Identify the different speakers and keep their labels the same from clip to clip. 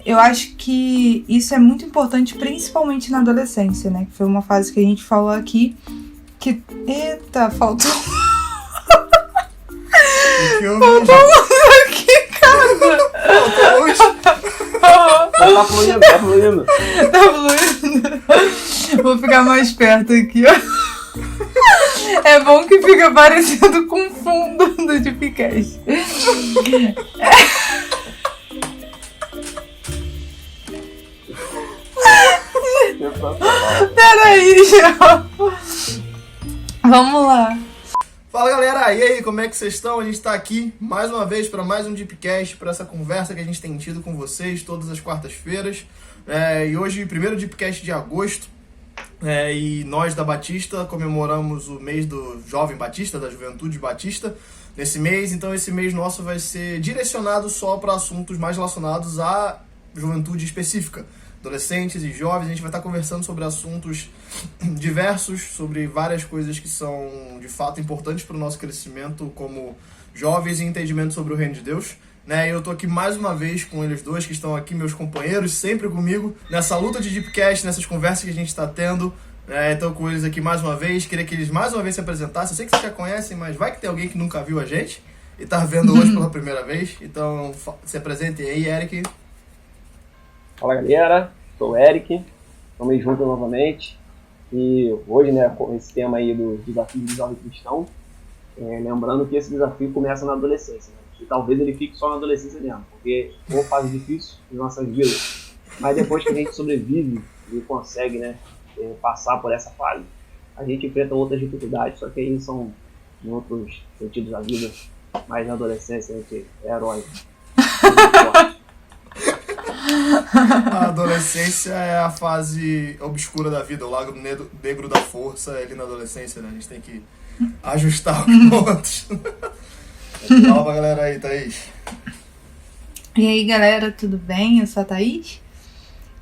Speaker 1: Eu acho que isso é muito importante, principalmente na adolescência, né? Que foi uma fase que a gente falou aqui. Eita, faltou. Faltou aqui, cara.
Speaker 2: Faltou luz.
Speaker 3: Tá fluindo.
Speaker 1: Tá fluindo. Vou ficar mais perto aqui, ó. É bom que fica parecendo com o fundo do Deepcast. Peraí, vamos lá.
Speaker 2: Fala, galera, e aí, como é que vocês estão? A gente tá aqui mais uma vez para mais um Deepcast, para essa conversa que a gente tem tido com vocês todas as quartas-feiras. E hoje, primeiro Deepcast de agosto, e nós da Batista comemoramos o mês do Jovem Batista, da Juventude Batista, nesse mês. Então esse mês nosso vai ser direcionado só para assuntos mais relacionados à juventude específica. Adolescentes e jovens, a gente vai estar conversando sobre assuntos diversos, sobre várias coisas que são de fato importantes para o nosso crescimento como jovens e entendimento sobre o reino de Deus. Eu tô aqui mais uma vez com eles dois, que estão aqui, meus companheiros, sempre comigo, nessa luta de Deepcast, nessas conversas que a gente está tendo. Estou com eles aqui mais uma vez, queria que eles mais uma vez se apresentassem. Eu sei que vocês já conhecem, mas vai que tem alguém que nunca viu a gente e está vendo hoje pela primeira vez. Então, se apresentem aí, Eric.
Speaker 3: Fala, galera, sou o Eric, estamos juntos novamente. E hoje, com esse tema aí do desafio do jovem cristão, lembrando que esse desafio começa na adolescência, E talvez ele fique só na adolescência mesmo, porque é uma fase difícil de nossas vidas. Mas depois que a gente sobrevive e consegue, passar por essa fase, a gente enfrenta outras dificuldades, só que aí são em outros sentidos da vida. Mas na adolescência a gente é herói.
Speaker 2: A adolescência é a fase obscura da vida, o lago negro da força é ali na adolescência, A gente tem que ajustar os pontos. Fala pra galera aí, Thaís.
Speaker 1: E aí, galera, tudo bem? Eu sou a Thaís.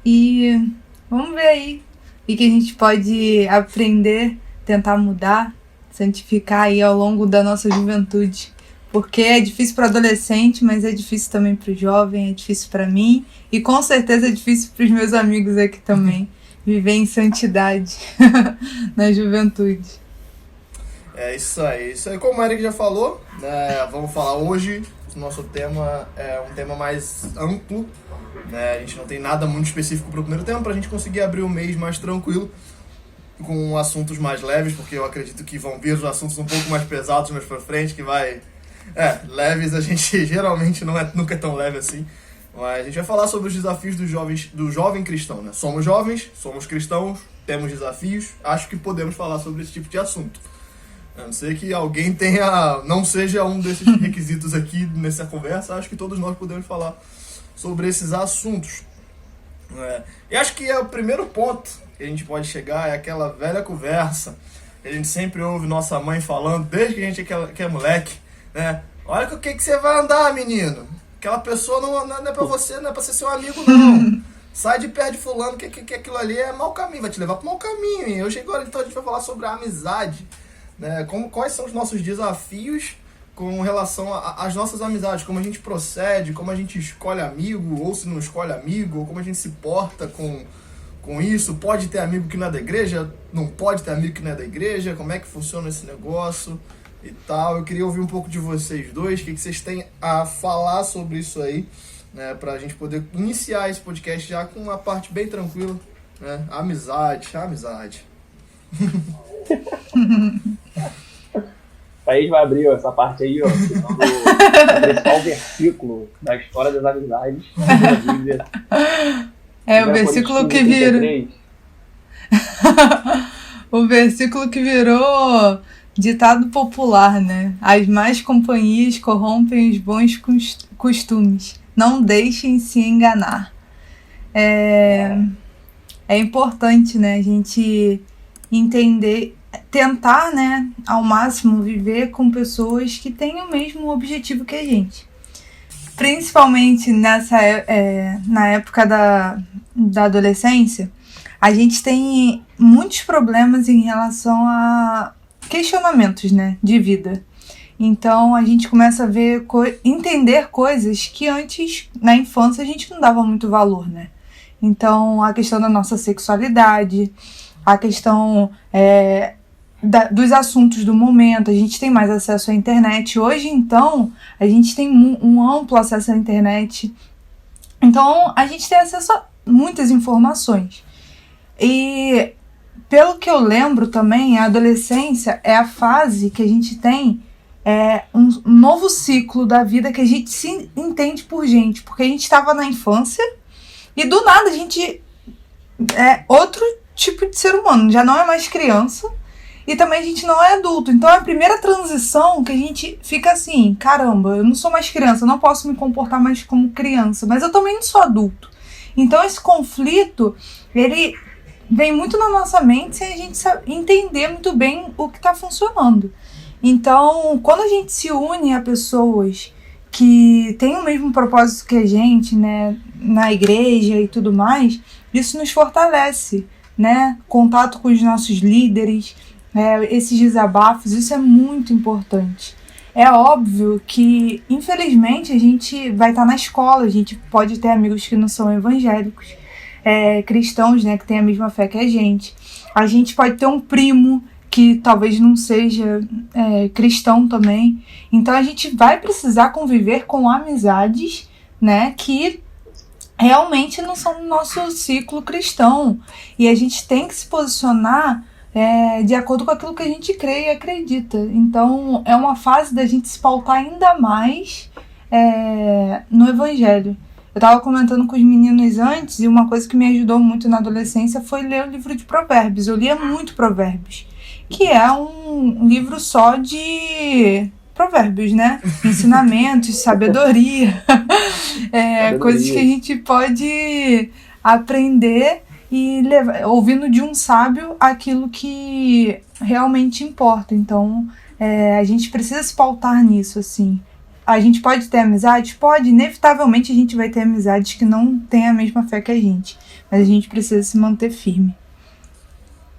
Speaker 1: E vamos ver aí o que a gente pode aprender, tentar mudar, santificar aí ao longo da nossa juventude. Porque é difícil para o adolescente, mas é difícil também para o jovem, é difícil para mim. E com certeza é difícil para os meus amigos aqui também. Viver em santidade na juventude.
Speaker 2: É isso aí. Como o Eric já falou, vamos falar hoje. O nosso tema é um tema mais amplo. A gente não tem nada muito específico para o primeiro tema, para a gente conseguir abrir o mês mais tranquilo, com assuntos mais leves, porque eu acredito que vão vir os assuntos um pouco mais pesados mais para frente, que vai... leves a gente geralmente nunca é tão leve assim. Mas a gente vai falar sobre os desafios do jovem cristão, Somos jovens, somos cristãos, temos desafios. Acho que podemos falar sobre esse tipo de assunto. A não ser que alguém não seja um desses requisitos aqui nessa conversa, acho que todos nós podemos falar sobre esses assuntos. E acho que o primeiro ponto que a gente pode chegar é aquela velha conversa que a gente sempre ouve nossa mãe falando desde que a gente é moleque, Olha com o que você vai andar, menino. Aquela pessoa não é pra você, não é pra ser seu amigo, não. Sai de perto de fulano, que aquilo ali é mau caminho, vai te levar pro mau caminho. E hoje agora então a gente vai falar sobre a amizade, quais são os nossos desafios com relação às nossas amizades, como a gente procede, como a gente escolhe amigo, ou se não escolhe amigo, ou como a gente se porta com isso. Pode ter amigo que não é da igreja, não pode ter amigo que não é da igreja, como é que funciona esse negócio e tal. Eu queria ouvir um pouco de vocês dois, o que vocês têm a falar sobre isso aí, pra gente poder iniciar esse podcast já com uma parte bem tranquila, Amizade.
Speaker 3: Thaís vai abrir essa parte aí, o principal versículo da história das amizades da Bíblia.
Speaker 1: O versículo que virou... O versículo que virou ditado popular, As más companhias corrompem os bons costumes. Não deixem se enganar. É importante, a gente entender, tentar, ao máximo viver com pessoas que têm o mesmo objetivo que a gente. Principalmente na época da adolescência, a gente tem muitos problemas em relação a questionamentos, de vida. Então a gente começa a ver, entender coisas que antes, na infância, a gente não dava muito valor, né? Então a questão da nossa sexualidade, a questão dos assuntos do momento, a gente tem mais acesso à internet. Hoje, então, a gente tem um amplo acesso à internet. Então, a gente tem acesso a muitas informações. E, pelo que eu lembro também, a adolescência é a fase que a gente tem um novo ciclo da vida que a gente se entende por gente. Porque a gente estava na infância e, do nada, a gente é outro tipo de ser humano. Já não é mais criança. E também a gente não é adulto. Então é a primeira transição que a gente fica assim, caramba, eu não sou mais criança, eu não posso me comportar mais como criança, mas eu também não sou adulto. Então esse conflito, ele vem muito na nossa mente sem a gente entender muito bem o que está funcionando. Então, quando a gente se une a pessoas que têm o mesmo propósito que a gente, né, na igreja e tudo mais, isso nos fortalece, né? Contato com os nossos líderes, esses desabafos, isso é muito importante. É óbvio que, infelizmente, a gente vai estar na escola, a gente pode ter amigos que não são evangélicos, cristãos, né, que têm a mesma fé que a gente. A gente pode ter um primo que talvez não seja cristão também. Então a gente vai precisar conviver com amizades, né, que realmente não são do nosso ciclo cristão. E a gente tem que se posicionar de acordo com aquilo que a gente crê e acredita. Então é uma fase da gente se pautar ainda mais no evangelho. Eu estava comentando com os meninos antes, e uma coisa que me ajudou muito na adolescência foi ler o livro de Provérbios. Eu lia muito Provérbios, que é um livro só de provérbios, né? Ensinamentos, sabedoria, coisas que a gente pode aprender e ouvindo de um sábio aquilo que realmente importa. Então, a gente precisa se pautar nisso, assim. A gente pode ter amizade? Pode. Inevitavelmente a gente vai ter amizades que não têm a mesma fé que a gente. Mas a gente precisa se manter firme.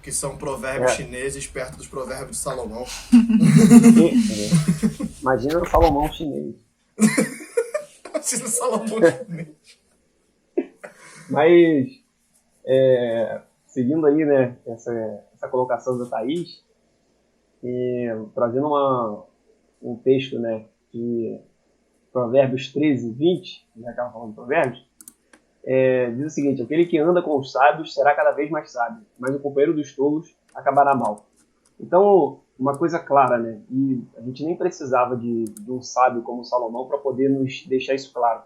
Speaker 2: Que são provérbios chineses perto dos provérbios de Salomão.
Speaker 3: Imagina o Salomão chinês.
Speaker 2: Imagina o Salomão chinês.
Speaker 3: Mas, seguindo aí, né, essa colocação da Thaís, trazendo um texto, né, de Provérbios 13, 20, já estava falando de Provérbios, diz o seguinte: aquele que anda com os sábios será cada vez mais sábio, mas o companheiro dos tolos acabará mal. Então, uma coisa clara, né, e a gente nem precisava de um sábio como Salomão para poder nos deixar isso claro.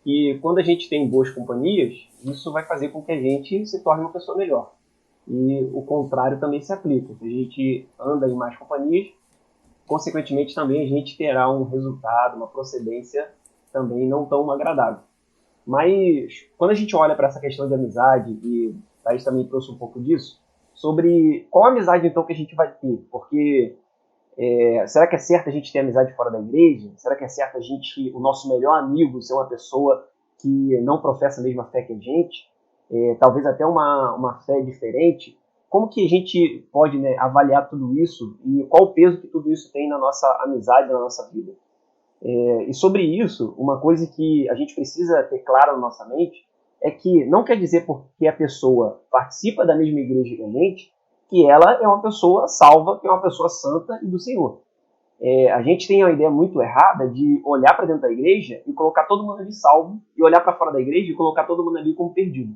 Speaker 3: E quando a gente tem boas companhias, isso vai fazer com que a gente se torne uma pessoa melhor. E o contrário também se aplica. Se a gente anda em más companhias, consequentemente também a gente terá um resultado, uma procedência também não tão agradável. Mas quando a gente olha para essa questão de amizade, e a Thaís também trouxe um pouco disso, sobre qual amizade então que a gente vai ter, porque será que é certo a gente ter amizade fora da igreja? Será que é certo o nosso melhor amigo ser uma pessoa que não professa a mesma fé que a gente? Talvez até uma fé diferente? Como que a gente pode, né, avaliar tudo isso e qual o peso que tudo isso tem na nossa amizade, na nossa vida? E sobre isso, uma coisa que a gente precisa ter clara na nossa mente é que não quer dizer porque a pessoa participa da mesma igreja que a gente, que ela é uma pessoa salva, que é uma pessoa santa e do Senhor. A gente tem uma ideia muito errada de olhar para dentro da igreja e colocar todo mundo ali salvo, e olhar para fora da igreja e colocar todo mundo ali como perdido.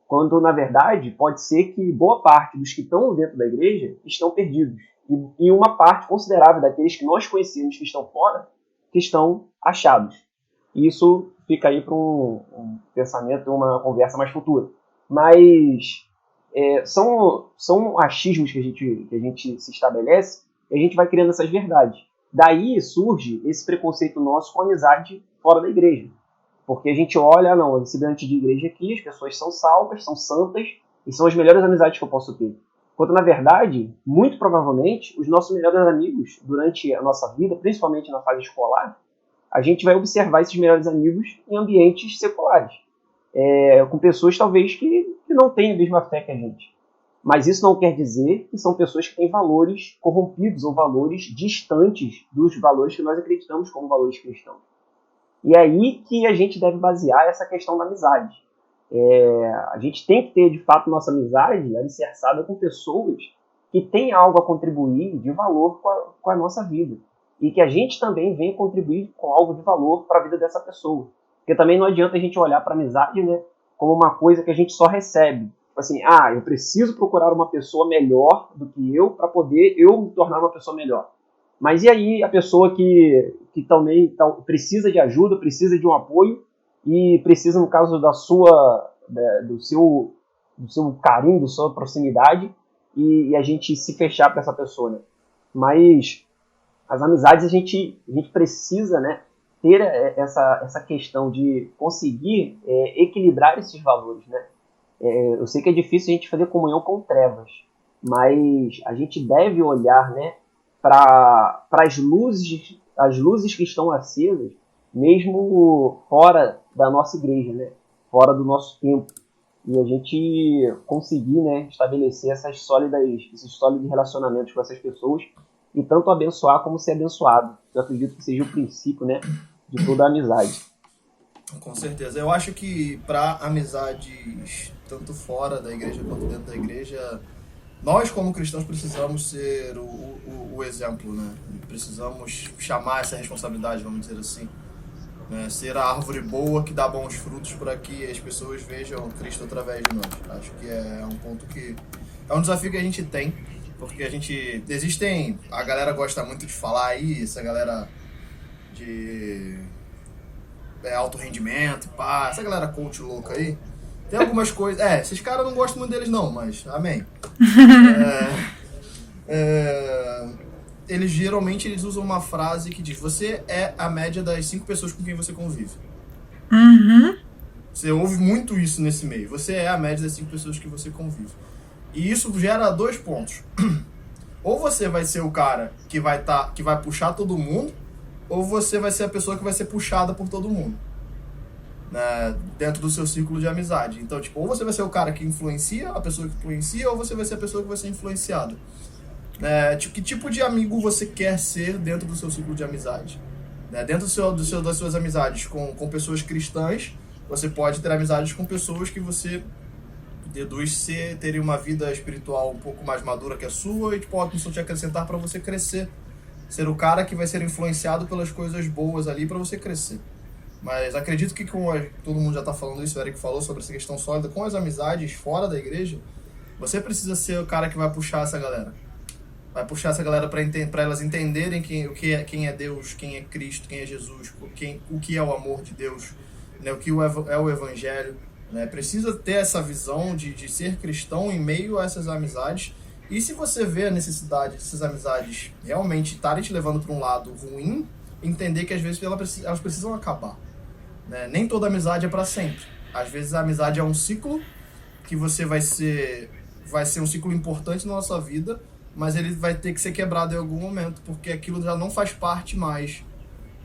Speaker 3: Quando, na verdade, pode ser que boa parte dos que estão dentro da igreja estão perdidos. E uma parte considerável daqueles que nós conhecemos que estão fora, que estão achados. E isso fica aí para um pensamento, uma conversa mais futura. Mas são achismos que a gente se estabelece e a gente vai criando essas verdades. Daí surge esse preconceito nosso com a amizade fora da igreja. Porque a gente olha, não, esse ambiente de igreja aqui, as pessoas são salvas, são santas, e são as melhores amizades que eu posso ter. Enquanto, na verdade, muito provavelmente, os nossos melhores amigos, durante a nossa vida, principalmente na fase escolar, a gente vai observar esses melhores amigos em ambientes seculares. Com pessoas, talvez, que não têm a mesma fé que a gente. Mas isso não quer dizer que são pessoas que têm valores corrompidos ou valores distantes dos valores que nós acreditamos como valores cristãos. E é aí que a gente deve basear essa questão da amizade. A gente tem que ter, de fato, nossa amizade alicerçada com pessoas que têm algo a contribuir de valor com a nossa vida. E que a gente também venha contribuir com algo de valor para a vida dessa pessoa. Porque também não adianta a gente olhar para a amizade, né, como uma coisa que a gente só recebe. Assim, eu preciso procurar uma pessoa melhor do que eu para poder eu me tornar uma pessoa melhor. Mas e aí a pessoa que também precisa de ajuda, precisa de um apoio e precisa, no caso do seu carinho, da sua proximidade, e a gente se fechar para essa pessoa, né? Mas as amizades a gente precisa, né, ter essa questão de conseguir equilibrar esses valores, né? Eu sei que é difícil a gente fazer comunhão com trevas, mas a gente deve olhar, né, para as luzes que estão acesas, mesmo fora da nossa igreja, né, fora do nosso tempo, e a gente conseguir, né, estabelecer esses sólidos relacionamentos com essas pessoas e tanto abençoar como ser abençoado. Eu acredito que seja o princípio, né, de toda a amizade.
Speaker 2: Com certeza. Eu acho que para amizades tanto fora da igreja quanto dentro da igreja, nós como cristãos precisamos ser o exemplo, né? Precisamos chamar essa responsabilidade, vamos dizer assim, né? Ser a árvore boa que dá bons frutos para que as pessoas vejam Cristo através de nós. Acho que é um ponto que é um desafio que a gente tem, porque a galera gosta muito de falar aí, essa galera de alto rendimento, essa galera coach louca aí, tem algumas coisas, esses caras eu não gosto muito deles não, mas amém. Eles usam uma frase que diz: você é a média das 5 pessoas com quem você convive. Você ouve muito isso nesse meio: você é a média das 5 pessoas que você convive. E isso gera 2 pontos. Ou você vai ser o cara que vai puxar todo mundo, ou você vai ser a pessoa que vai ser puxada por todo mundo, né, dentro do seu círculo de amizade. Então, ou você vai ser o cara que influencia, a pessoa que influencia, ou você vai ser a pessoa que vai ser influenciada. Que tipo de amigo você quer ser dentro do seu círculo de amizade? Dentro das suas amizades com pessoas cristãs, você pode ter amizades com pessoas que você deduz terem uma vida espiritual um pouco mais madura que a sua e podem te acrescentar para você crescer. Ser o cara que vai ser influenciado pelas coisas boas ali para você crescer. Mas acredito que, como todo mundo já está falando isso, o Eric falou sobre essa questão sólida, com as amizades fora da igreja, você precisa ser o cara que vai puxar essa galera. Vai puxar essa galera para elas entenderem quem é Deus, quem é Cristo, quem é Jesus, o que é o amor de Deus, né, o que é o Evangelho. Né? Precisa ter essa visão de ser cristão em meio a essas amizades. E se você vê a necessidade dessas amizades realmente estarem te levando para um lado ruim, entender que às vezes elas precisam acabar. Né? Nem toda amizade é para sempre. Às vezes a amizade é um ciclo que você vai ser um ciclo importante na nossa vida, mas ele vai ter que ser quebrado em algum momento, porque aquilo já não faz parte mais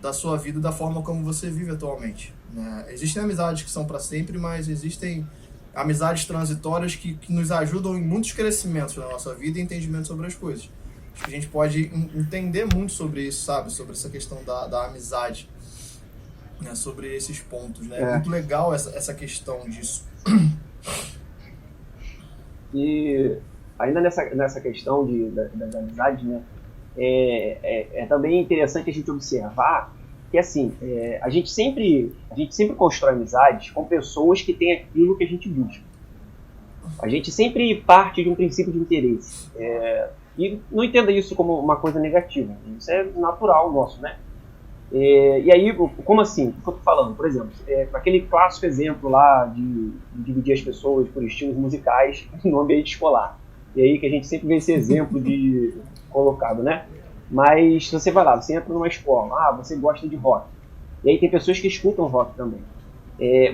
Speaker 2: da sua vida, da forma como você vive atualmente. Né? Existem amizades que são para sempre, mas existem amizades transitórias que nos ajudam em muitos crescimentos na nossa vida e entendimento sobre as coisas. Acho que a gente pode entender muito sobre isso, sabe? Sobre essa questão da amizade, né? Sobre esses pontos, né? É muito legal essa questão disso.
Speaker 3: E ainda nessa questão das amizades, né? É também interessante a gente observar que, assim, a gente sempre constrói amizades com pessoas que têm aquilo que a gente busca. A gente sempre parte de um princípio de interesse. E não entenda isso como uma coisa negativa. Isso é natural nosso, né? E aí, como assim? O que eu tô falando? Por exemplo, aquele clássico exemplo lá de dividir as pessoas por estilos musicais no ambiente escolar. E aí que a gente sempre vê esse exemplo colocado, né? Mas se você vai lá, você entra numa escola, você gosta de rock. E aí tem pessoas que escutam rock também.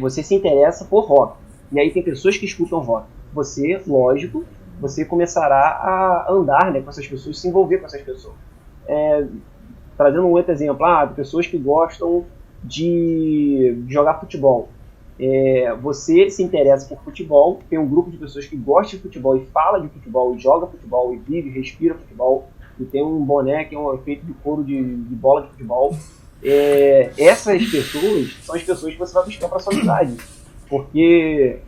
Speaker 3: Você se interessa por rock. E aí tem pessoas que escutam rock. Você, lógico, você começará a andar, né, com essas pessoas, se envolver com essas pessoas. Trazendo um outro exemplo, pessoas que gostam de jogar futebol. Você se interessa por futebol, tem um grupo de pessoas que gosta de futebol e fala de futebol e joga futebol e vive, respira futebol e tem um boné que é um efeito de couro de bola de futebol. Essas pessoas são as pessoas que você vai buscar para sua amizade, porque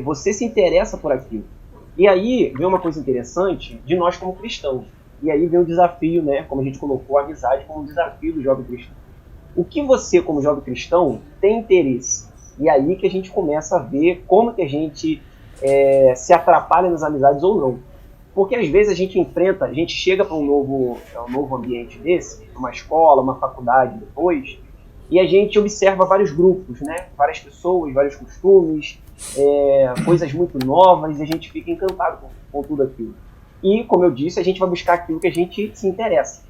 Speaker 3: você se interessa por aquilo. E aí vem uma coisa interessante de nós como cristãos. E aí vem o desafio, né, como a gente colocou a amizade como um desafio do jovem cristão. O que você, como jovem cristão, tem interesse? E aí que a gente começa a ver como que a gente se atrapalha nas amizades ou não. Porque às vezes a gente chega para um novo ambiente desse, uma escola, uma faculdade depois, e a gente observa vários grupos, né? Várias pessoas, vários costumes, coisas muito novas, e a gente fica encantado com tudo aquilo. E, como eu disse, a gente vai buscar aquilo que a gente se interessa.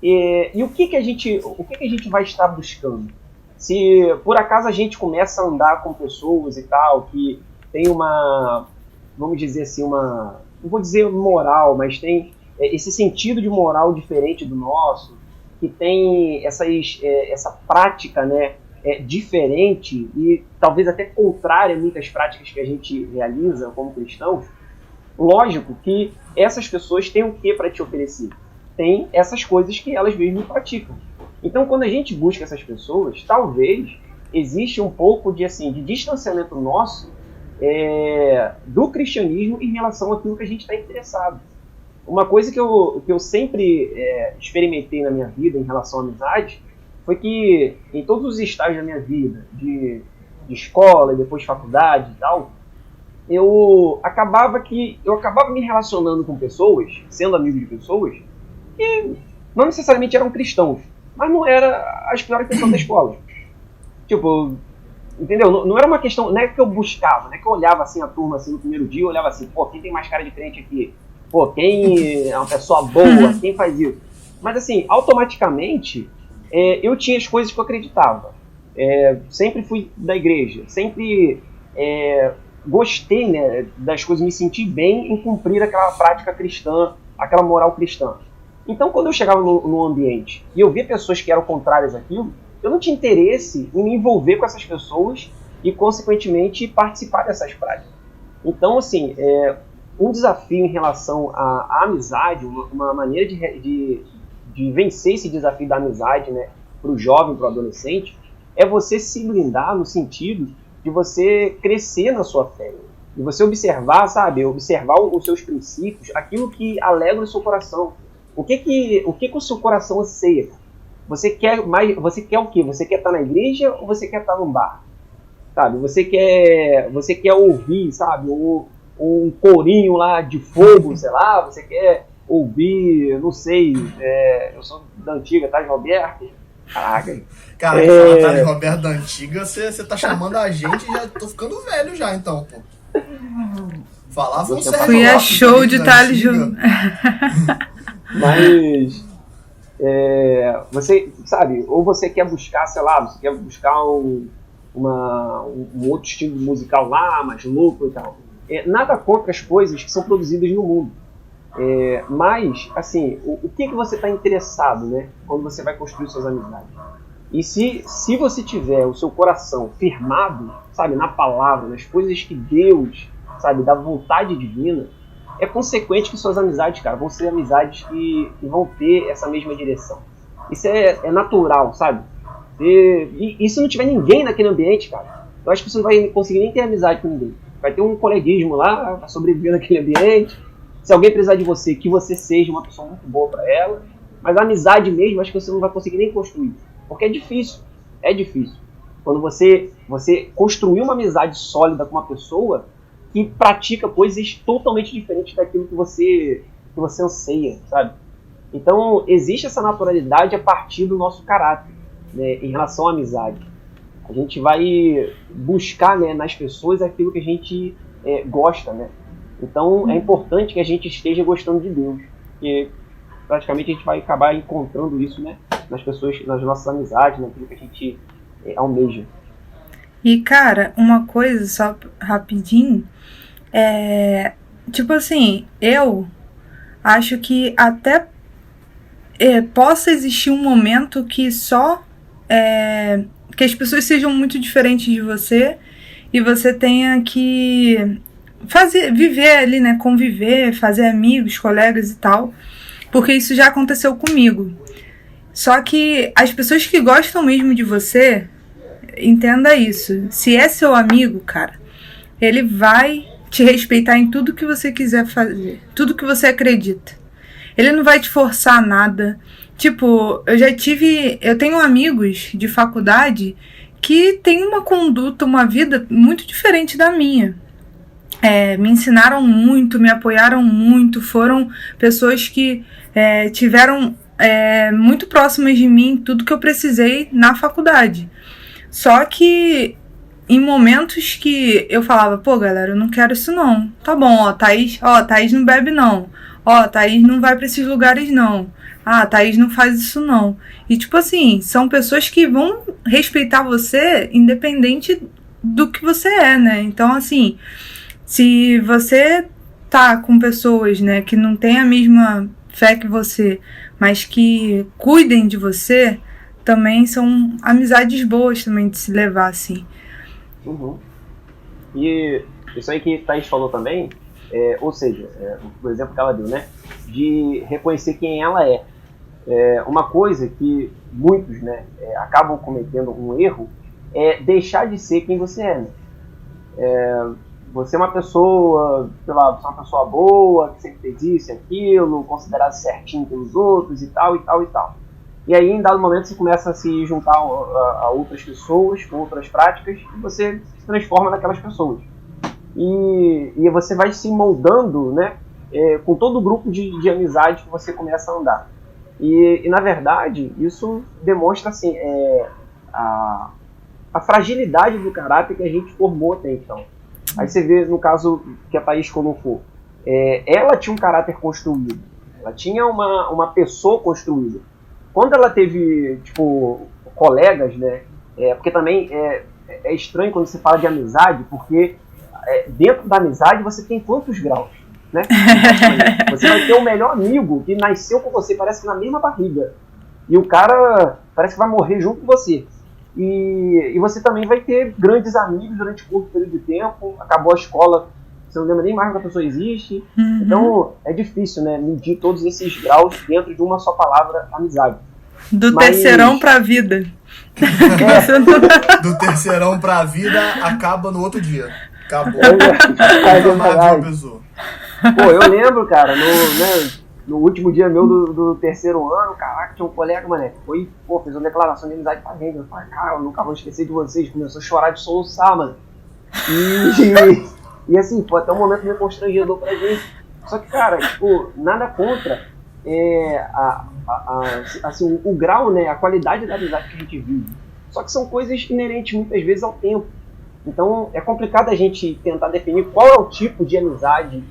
Speaker 3: E o que a gente vai estar buscando? Se por acaso a gente começa a andar com pessoas e tal, que tem uma, vamos dizer assim, não vou dizer moral, mas tem esse sentido de moral diferente do nosso, que tem essa prática, né, diferente e talvez até contrária a muitas práticas que a gente realiza como cristãos, lógico que essas pessoas têm o que para te oferecer? Tem essas coisas que elas mesmas praticam. Então, quando a gente busca essas pessoas, talvez existe um pouco de distanciamento nosso do cristianismo em relação àquilo que a gente está interessado. Uma coisa que eu sempre experimentei na minha vida em relação à amizade foi que em todos os estágios da minha vida, de escola e depois faculdade e tal, eu acabava me relacionando com pessoas, sendo amigo de pessoas, que não necessariamente eram cristãos, mas não era as piores pessoas da escola. Tipo, entendeu? Não era uma questão, não é que eu buscava, não é que eu olhava assim a turma assim, no primeiro dia, eu olhava assim, pô, quem tem mais cara de crente aqui? Pô, quem é uma pessoa boa? Quem faz isso? Mas assim, automaticamente, eu tinha as coisas que eu acreditava. Sempre fui da igreja, sempre gostei, né, das coisas, me senti bem em cumprir aquela prática cristã, aquela moral cristã. Então, quando eu chegava no ambiente e eu via pessoas que eram contrárias àquilo, eu não tinha interesse em me envolver com essas pessoas e, consequentemente, participar dessas práticas. Então, assim, um desafio em relação à amizade, uma maneira de vencer esse desafio da amizade, né, para o jovem, para o adolescente, é você se blindar no sentido de você crescer na sua fé, de você observar, sabe, observar os seus princípios, aquilo que alegra o seu coração. O que o seu coração anseia? Você quer o quê? Você quer estar na igreja ou você quer estar num bar? Sabe? Você quer ouvir, sabe, um corinho lá de fogo, sei lá, você quer ouvir, não sei, eu sou da antiga, tá, Roberto? Caraca.
Speaker 2: Cara, falar Thales Roberto da antiga, você tá chamando a gente e já tô ficando velho já, então, pô. Falava um Sérgio
Speaker 1: Fui a show de Thales.
Speaker 3: Mas você, sabe, ou você quer buscar, sei lá, você quer buscar um outro estilo musical lá, mais louco e tal. Nada contra as coisas que são produzidas no mundo. Mas, assim, o que você está interessado, né, quando você vai construir suas amizades? E se você tiver o seu coração firmado, sabe, na palavra, nas coisas que Deus, sabe, da vontade divina, é consequente que suas amizades, cara, vão ser amizades que vão ter essa mesma direção. Isso é natural, sabe? E se não tiver ninguém naquele ambiente, cara, eu acho que você não vai conseguir nem ter amizade com ninguém. Vai ter um coleguismo lá, vai sobreviver naquele ambiente. Se alguém precisar de você, que você seja uma pessoa muito boa para ela. Mas a amizade mesmo, acho que você não vai conseguir nem construir. Porque é difícil. É difícil. Quando você construir uma amizade sólida com uma pessoa que pratica coisas totalmente diferentes daquilo que você anseia, sabe? Então, existe essa naturalidade a partir do nosso caráter, né, em relação à amizade. A gente vai buscar, né, nas pessoas aquilo que a gente gosta, né? Então, é importante que a gente esteja gostando de Deus, porque praticamente a gente vai acabar encontrando isso, né, nas pessoas, nas nossas amizades, naquilo que a gente almeja.
Speaker 1: E, cara, uma coisa só rapidinho, tipo assim, eu acho que até possa existir um momento que só que as pessoas sejam muito diferentes de você e você tenha que viver ali, né? Conviver, fazer amigos, colegas e tal. Porque isso já aconteceu comigo. Só que as pessoas que gostam mesmo de você, entenda isso. Se é seu amigo, cara, ele vai te respeitar em tudo que você quiser fazer. Tudo que você acredita. Ele não vai te forçar nada. Tipo, eu tenho amigos de faculdade que têm uma conduta, uma vida muito diferente da minha. Me ensinaram muito, me apoiaram muito, foram pessoas que tiveram muito próximas de mim, tudo que eu precisei na faculdade. Só que em momentos que eu falava, pô, galera, eu não quero isso não. Tá bom, Thaís não bebe não. Thaís não vai pra esses lugares não. Thaís não faz isso não. E tipo assim, são pessoas que vão respeitar você independente do que você é, né? Então assim, se você tá com pessoas, né, que não têm a mesma fé que você, mas que cuidem de você, também são amizades boas também de se levar, assim.
Speaker 3: Uhum. E isso aí que a Thaís falou também, ou seja, o exemplo que ela deu, né, de reconhecer quem ela é. Uma coisa que muitos, né, acabam cometendo um erro é deixar de ser quem você é, né? Você é uma pessoa, sei lá, você é uma pessoa boa, que sempre fez isso e aquilo, considerado certinho pelos outros e tal, e tal, e tal. E aí, em dado momento, você começa a se juntar a outras pessoas, com outras práticas, e você se transforma naquelas pessoas. E você vai se moldando, né, com todo o grupo de amizade que você começa a andar. E na verdade, isso demonstra assim, a fragilidade do caráter que a gente formou até então. Aí você vê, no caso que a Thaís colocou, ela tinha um caráter construído, ela tinha uma pessoa construída. Quando ela teve, tipo, colegas, né, porque também é estranho quando você fala de amizade, porque dentro da amizade você tem quantos graus, né? Você vai ter o melhor amigo que nasceu com você, parece que na mesma barriga, e o cara parece que vai morrer junto com você. E você também vai ter grandes amigos durante um curto período de tempo, acabou a escola, você não lembra nem mais que a pessoa existe. Uhum. Então é difícil, né, medir todos esses graus dentro de uma só palavra, amizade.
Speaker 1: Terceirão pra vida.
Speaker 2: Do terceirão pra vida acaba no outro dia. Acabou.
Speaker 3: Pô, eu lembro, cara, no último dia meu do terceiro ano, caraca, tinha um colega, mané, fez uma declaração de amizade pra gente. Eu falei, cara, eu nunca vou esquecer de vocês. Começou a chorar de soluçar, mano. E assim, foi até um momento meio constrangedor pra gente. Só que, cara, tipo, nada contra assim, o grau, né, a qualidade da amizade que a gente vive. Só que são coisas inerentes muitas vezes ao tempo. Então é complicado a gente tentar definir qual é o tipo de amizade,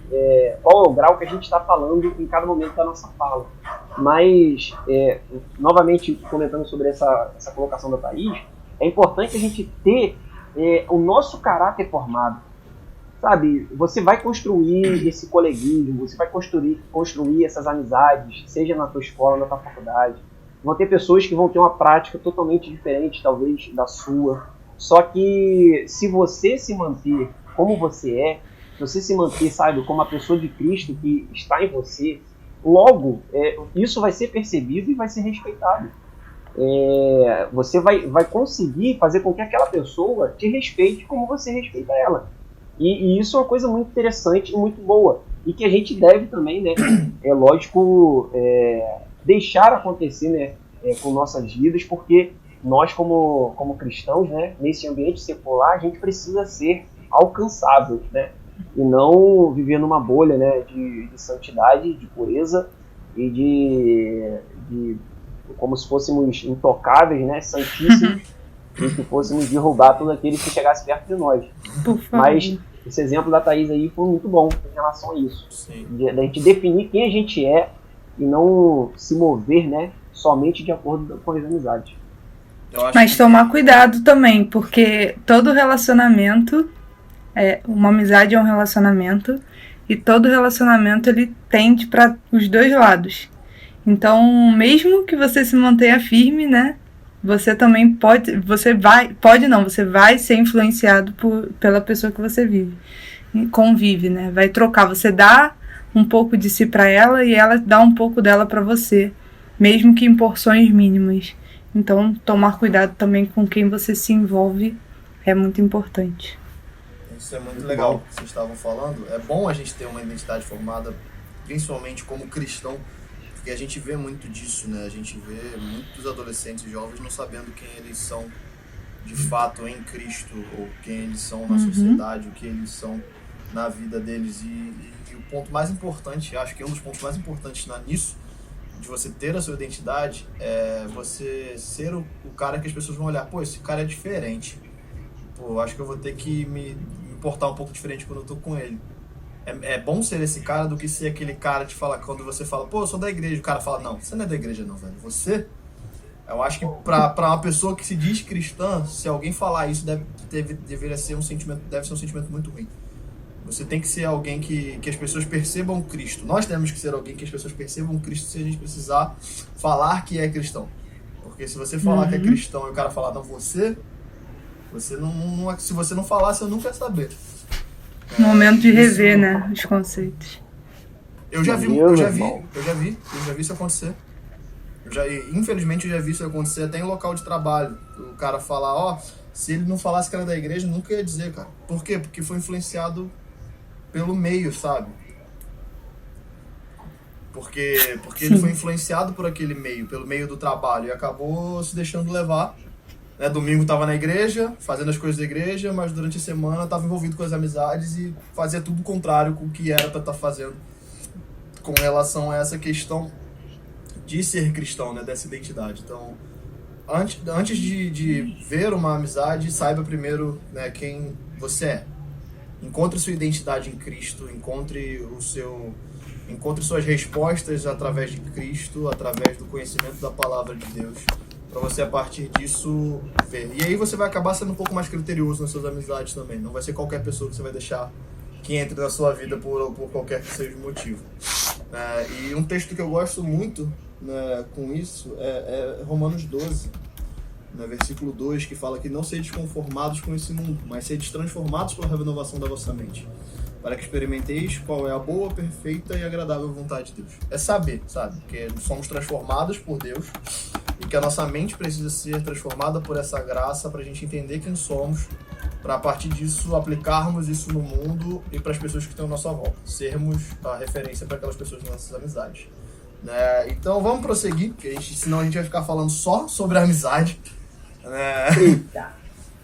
Speaker 3: qual é o grau que a gente está falando em cada momento da nossa fala. Mas, novamente comentando sobre essa colocação da Thaís, é importante a gente ter o nosso caráter formado. Sabe, você vai construir esse coleguismo, você vai construir essas amizades, seja na tua escola, na tua faculdade. Vão ter pessoas que vão ter uma prática totalmente diferente, talvez, da sua. Só que se você se manter como você é, se você se manter, sabe, como a pessoa de Cristo que está em você, logo isso vai ser percebido e vai ser respeitado. Você vai conseguir fazer com que aquela pessoa te respeite como você respeita ela. E isso é uma coisa muito interessante e muito boa. E que a gente deve também, né, lógico, deixar acontecer, né, com nossas vidas, porque nós, como cristãos, né, nesse ambiente secular, a gente precisa ser alcançável, né, e não viver numa bolha, né, de santidade, de pureza e de como se fôssemos intocáveis, né, santíssimos, e que fôssemos derrubar todo aquele que chegasse perto de nós. Mas esse exemplo da Thaís aí foi muito bom em relação a isso. Da gente definir quem a gente é e não se mover, né, somente de acordo com as amizades.
Speaker 1: Mas tomar cuidado também, porque todo relacionamento, uma amizade é um relacionamento, e todo relacionamento ele tende para os dois lados. Então, mesmo que você se mantenha firme, né, você também você vai ser influenciado pela pessoa que você convive, né? Vai trocar, você dá um pouco de si para ela e ela dá um pouco dela para você, mesmo que em porções mínimas. Então, tomar cuidado também com quem você se envolve é muito importante.
Speaker 2: Isso é muito legal o que vocês estavam falando. É bom a gente ter uma identidade formada, principalmente como cristão, porque a gente vê muito disso, né? A gente vê muitos adolescentes e jovens não sabendo quem eles são de fato em Cristo, ou quem eles são na sociedade, o que eles são na vida deles. E o ponto mais importante, acho que um dos pontos mais importantes nisso, de você ter a sua identidade, é você ser o cara que as pessoas vão olhar, pô, esse cara é diferente. Pô, acho que eu vou ter que me portar um pouco diferente quando eu tô com ele. É bom ser esse cara do que ser aquele cara de falar, quando você fala, pô, eu sou da igreja, o cara fala, não, você não é da igreja não, velho, você... Eu acho que pra uma pessoa que se diz cristã, se alguém falar isso, deve ser um sentimento muito ruim. Você tem que ser alguém que as pessoas percebam Cristo. Nós temos que ser alguém que as pessoas percebam Cristo se a gente precisar falar que é cristão. Porque se você falar que é cristão e o cara falar, não, você não, se você não falar, você nunca quer saber.
Speaker 1: Momento de rever, né, os conceitos.
Speaker 2: Eu já vi isso acontecer. Infelizmente eu já vi isso acontecer até em local de trabalho. O cara falar, se ele não falasse que era da igreja, nunca ia dizer, cara. Por quê? Porque foi influenciado pelo meio, sabe? Porque ele foi influenciado por aquele meio, pelo meio do trabalho, e acabou se deixando levar. Né? Domingo tava na igreja, fazendo as coisas da igreja, mas durante a semana tava envolvido com as amizades e fazia tudo o contrário com o que era para estar fazendo com relação a essa questão de ser cristão, né? Dessa identidade. Então, antes de ver uma amizade, saiba primeiro, né, quem você é. Encontre sua identidade em Cristo, encontre suas respostas através de Cristo, através do conhecimento da palavra de Deus, para você a partir disso ver. E aí você vai acabar sendo um pouco mais criterioso nas suas amizades também. Não vai ser qualquer pessoa que você vai deixar que entre na sua vida por qualquer que seja o motivo. E um texto que eu gosto muito, né, com isso é Romanos 12, no versículo 2, que fala que não sedes conformados com esse mundo, mas sedes transformados pela renovação da vossa mente, para que experimenteis qual é a boa, perfeita e agradável vontade de Deus. É saber, sabe? Que somos transformados por Deus e que a nossa mente precisa ser transformada por essa graça para a gente entender quem somos, para a partir disso aplicarmos isso no mundo e para as pessoas que estão à nossa volta, sermos a referência para aquelas pessoas nas nossas amizades. Então vamos prosseguir, porque senão a gente vai ficar falando só sobre a amizade.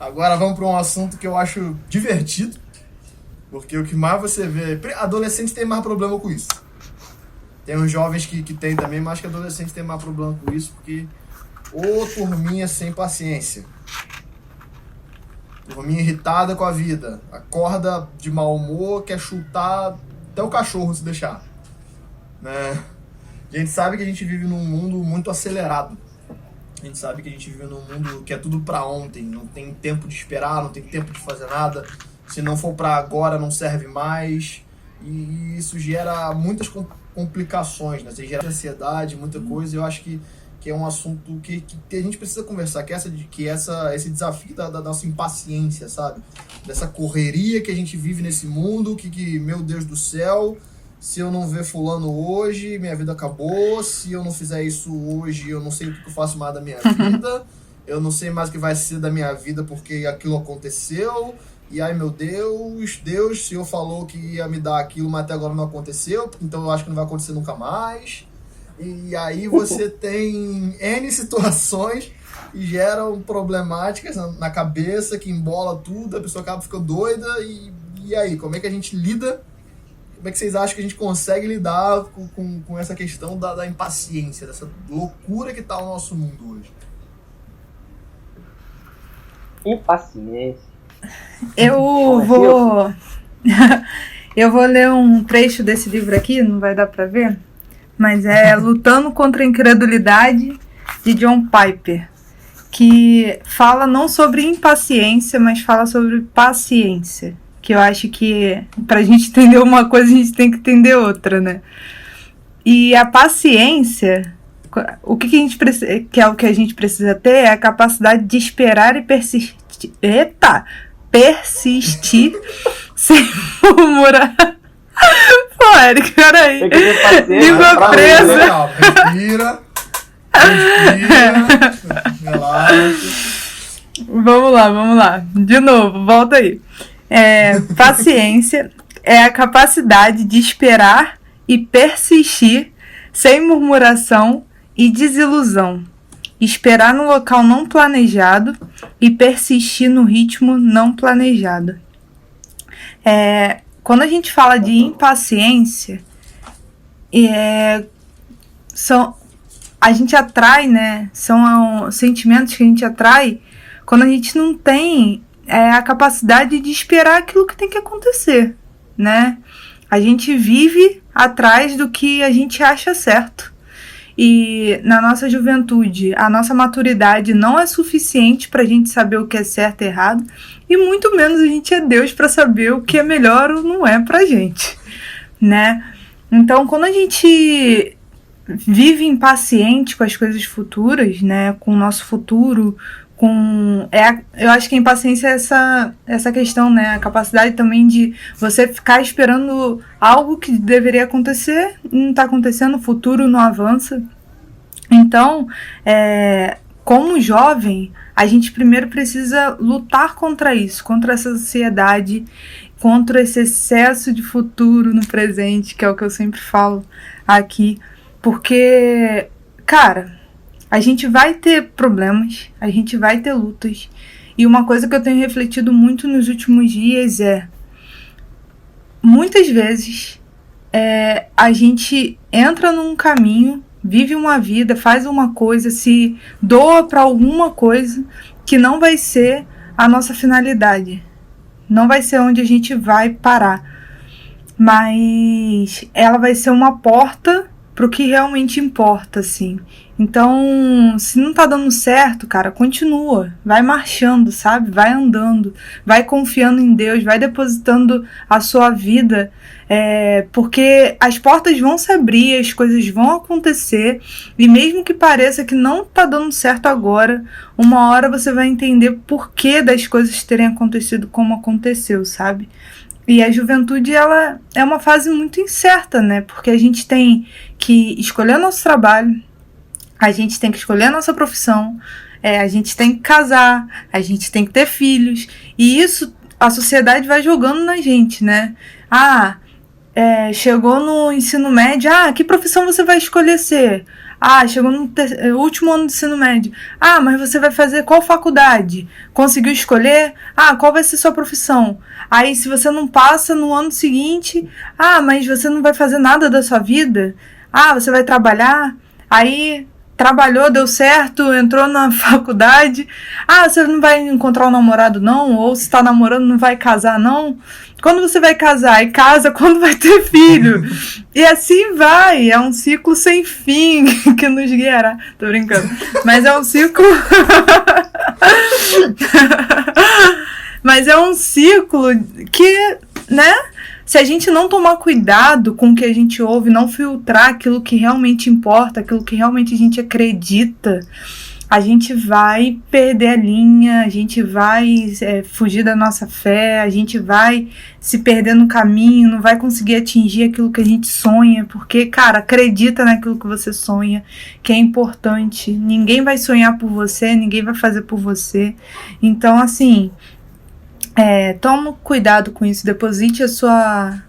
Speaker 2: Agora vamos para um assunto que eu acho divertido, porque o que mais você vê... Adolescentes têm mais problema com isso. Tem uns jovens que tem também, mas acho que adolescentes têm mais problema com isso, porque turminha sem paciência. Turminha irritada com a vida. Acorda de mau humor, quer chutar até o cachorro se deixar. Né? A gente sabe que a gente vive num mundo muito acelerado. A gente sabe que a gente vive num mundo que é tudo pra ontem. Não tem tempo de esperar, não tem tempo de fazer nada. Se não for pra agora, não serve mais. E isso gera muitas complicações, né? Isso gera ansiedade, muita coisa. Eu acho que é um assunto que a gente precisa conversar. Esse desafio da nossa impaciência, sabe? Dessa correria que a gente vive nesse mundo. Meu Deus do céu... Se eu não ver fulano hoje, minha vida acabou. Se eu não fizer isso hoje, eu não sei o que eu faço mais da minha vida. Eu não sei mais o que vai ser da minha vida porque aquilo aconteceu. E ai meu Deus, o Senhor falou que ia me dar aquilo, mas até agora não aconteceu. Então eu acho que não vai acontecer nunca mais. E aí você tem N situações que geram problemáticas na cabeça, que embola tudo, a pessoa acaba ficando doida. E aí, como é que a gente lida? Como é que vocês acham que a gente consegue lidar com essa questão da impaciência, dessa loucura que tá o nosso mundo hoje?
Speaker 3: Impaciência.
Speaker 1: Eu vou ler um trecho desse livro aqui, não vai dar pra ver, mas é Lutando contra a Incredulidade, de John Piper, que fala não sobre impaciência, mas fala sobre paciência. Que eu acho que pra gente entender uma coisa, a gente tem que entender outra, né? E a paciência O que a gente precisa, que é o que a gente precisa ter, é a capacidade de esperar e persistir. Persistir sem murmurar. Pô, Eric, peraí. Língua presa.
Speaker 2: Legal. Respira. Relaxa.
Speaker 1: Vamos lá. De novo, volta aí. Paciência é a capacidade de esperar e persistir sem murmuração e desilusão. Esperar no local não planejado e persistir no ritmo não planejado. Quando a gente fala de impaciência, a gente atrai, né? São sentimentos que a gente atrai quando a gente não tem a capacidade de esperar aquilo que tem que acontecer, né? A gente vive atrás do que a gente acha certo. E na nossa juventude, a nossa maturidade não é suficiente para a gente saber o que é certo e errado, e muito menos a gente é Deus para saber o que é melhor ou não é pra gente, né? Então, quando a gente vive impaciente com as coisas futuras, né, com o nosso futuro, eu acho que a impaciência é essa questão, né, a capacidade também de você ficar esperando algo que deveria acontecer, não está acontecendo, o futuro não avança. Então, como jovem, a gente primeiro precisa lutar contra isso, contra essa ansiedade, contra esse excesso de futuro no presente, que é o que eu sempre falo aqui, porque, cara, a gente vai ter problemas, a gente vai ter lutas. E uma coisa que eu tenho refletido muito nos últimos dias muitas vezes, a gente entra num caminho, vive uma vida, faz uma coisa, se doa para alguma coisa que não vai ser a nossa finalidade. Não vai ser onde a gente vai parar. Mas ela vai ser uma porta pro que realmente importa, assim. Então, se não tá dando certo, cara, continua. Vai marchando, sabe? Vai andando. Vai confiando em Deus. Vai depositando a sua vida. Porque as portas vão se abrir, as coisas vão acontecer. E mesmo que pareça que não tá dando certo agora, uma hora você vai entender o porquê das coisas terem acontecido como aconteceu, sabe? E a juventude, ela é uma fase muito incerta, né? Porque a gente tem que escolher o nosso trabalho, a gente tem que escolher a nossa profissão, a gente tem que casar, a gente tem que ter filhos. E isso a sociedade vai jogando na gente, né? Chegou no ensino médio, que profissão você vai escolher ser? Chegou no último ano do ensino médio. Mas você vai fazer qual faculdade? Conseguiu escolher? Qual vai ser sua profissão? Aí, se você não passa no ano seguinte, mas você não vai fazer nada da sua vida? Você vai trabalhar? Aí, trabalhou, deu certo, entrou na faculdade. Você não vai encontrar um namorado, não? Ou se tá namorando, não vai casar, não? Quando você vai casar? E casa quando vai ter filho? E assim vai. É um ciclo sem fim que nos guiará. Tô brincando. Mas é um ciclo... Mas é um ciclo que, né? Se a gente não tomar cuidado com o que a gente ouve, não filtrar aquilo que realmente importa, aquilo que realmente a gente acredita, a gente vai perder a linha, a gente vai fugir da nossa fé, a gente vai se perder no caminho, não vai conseguir atingir aquilo que a gente sonha, porque, cara, acredita naquilo que você sonha, que é importante. Ninguém vai sonhar por você, ninguém vai fazer por você. Então, assim, toma cuidado com isso, deposite a sua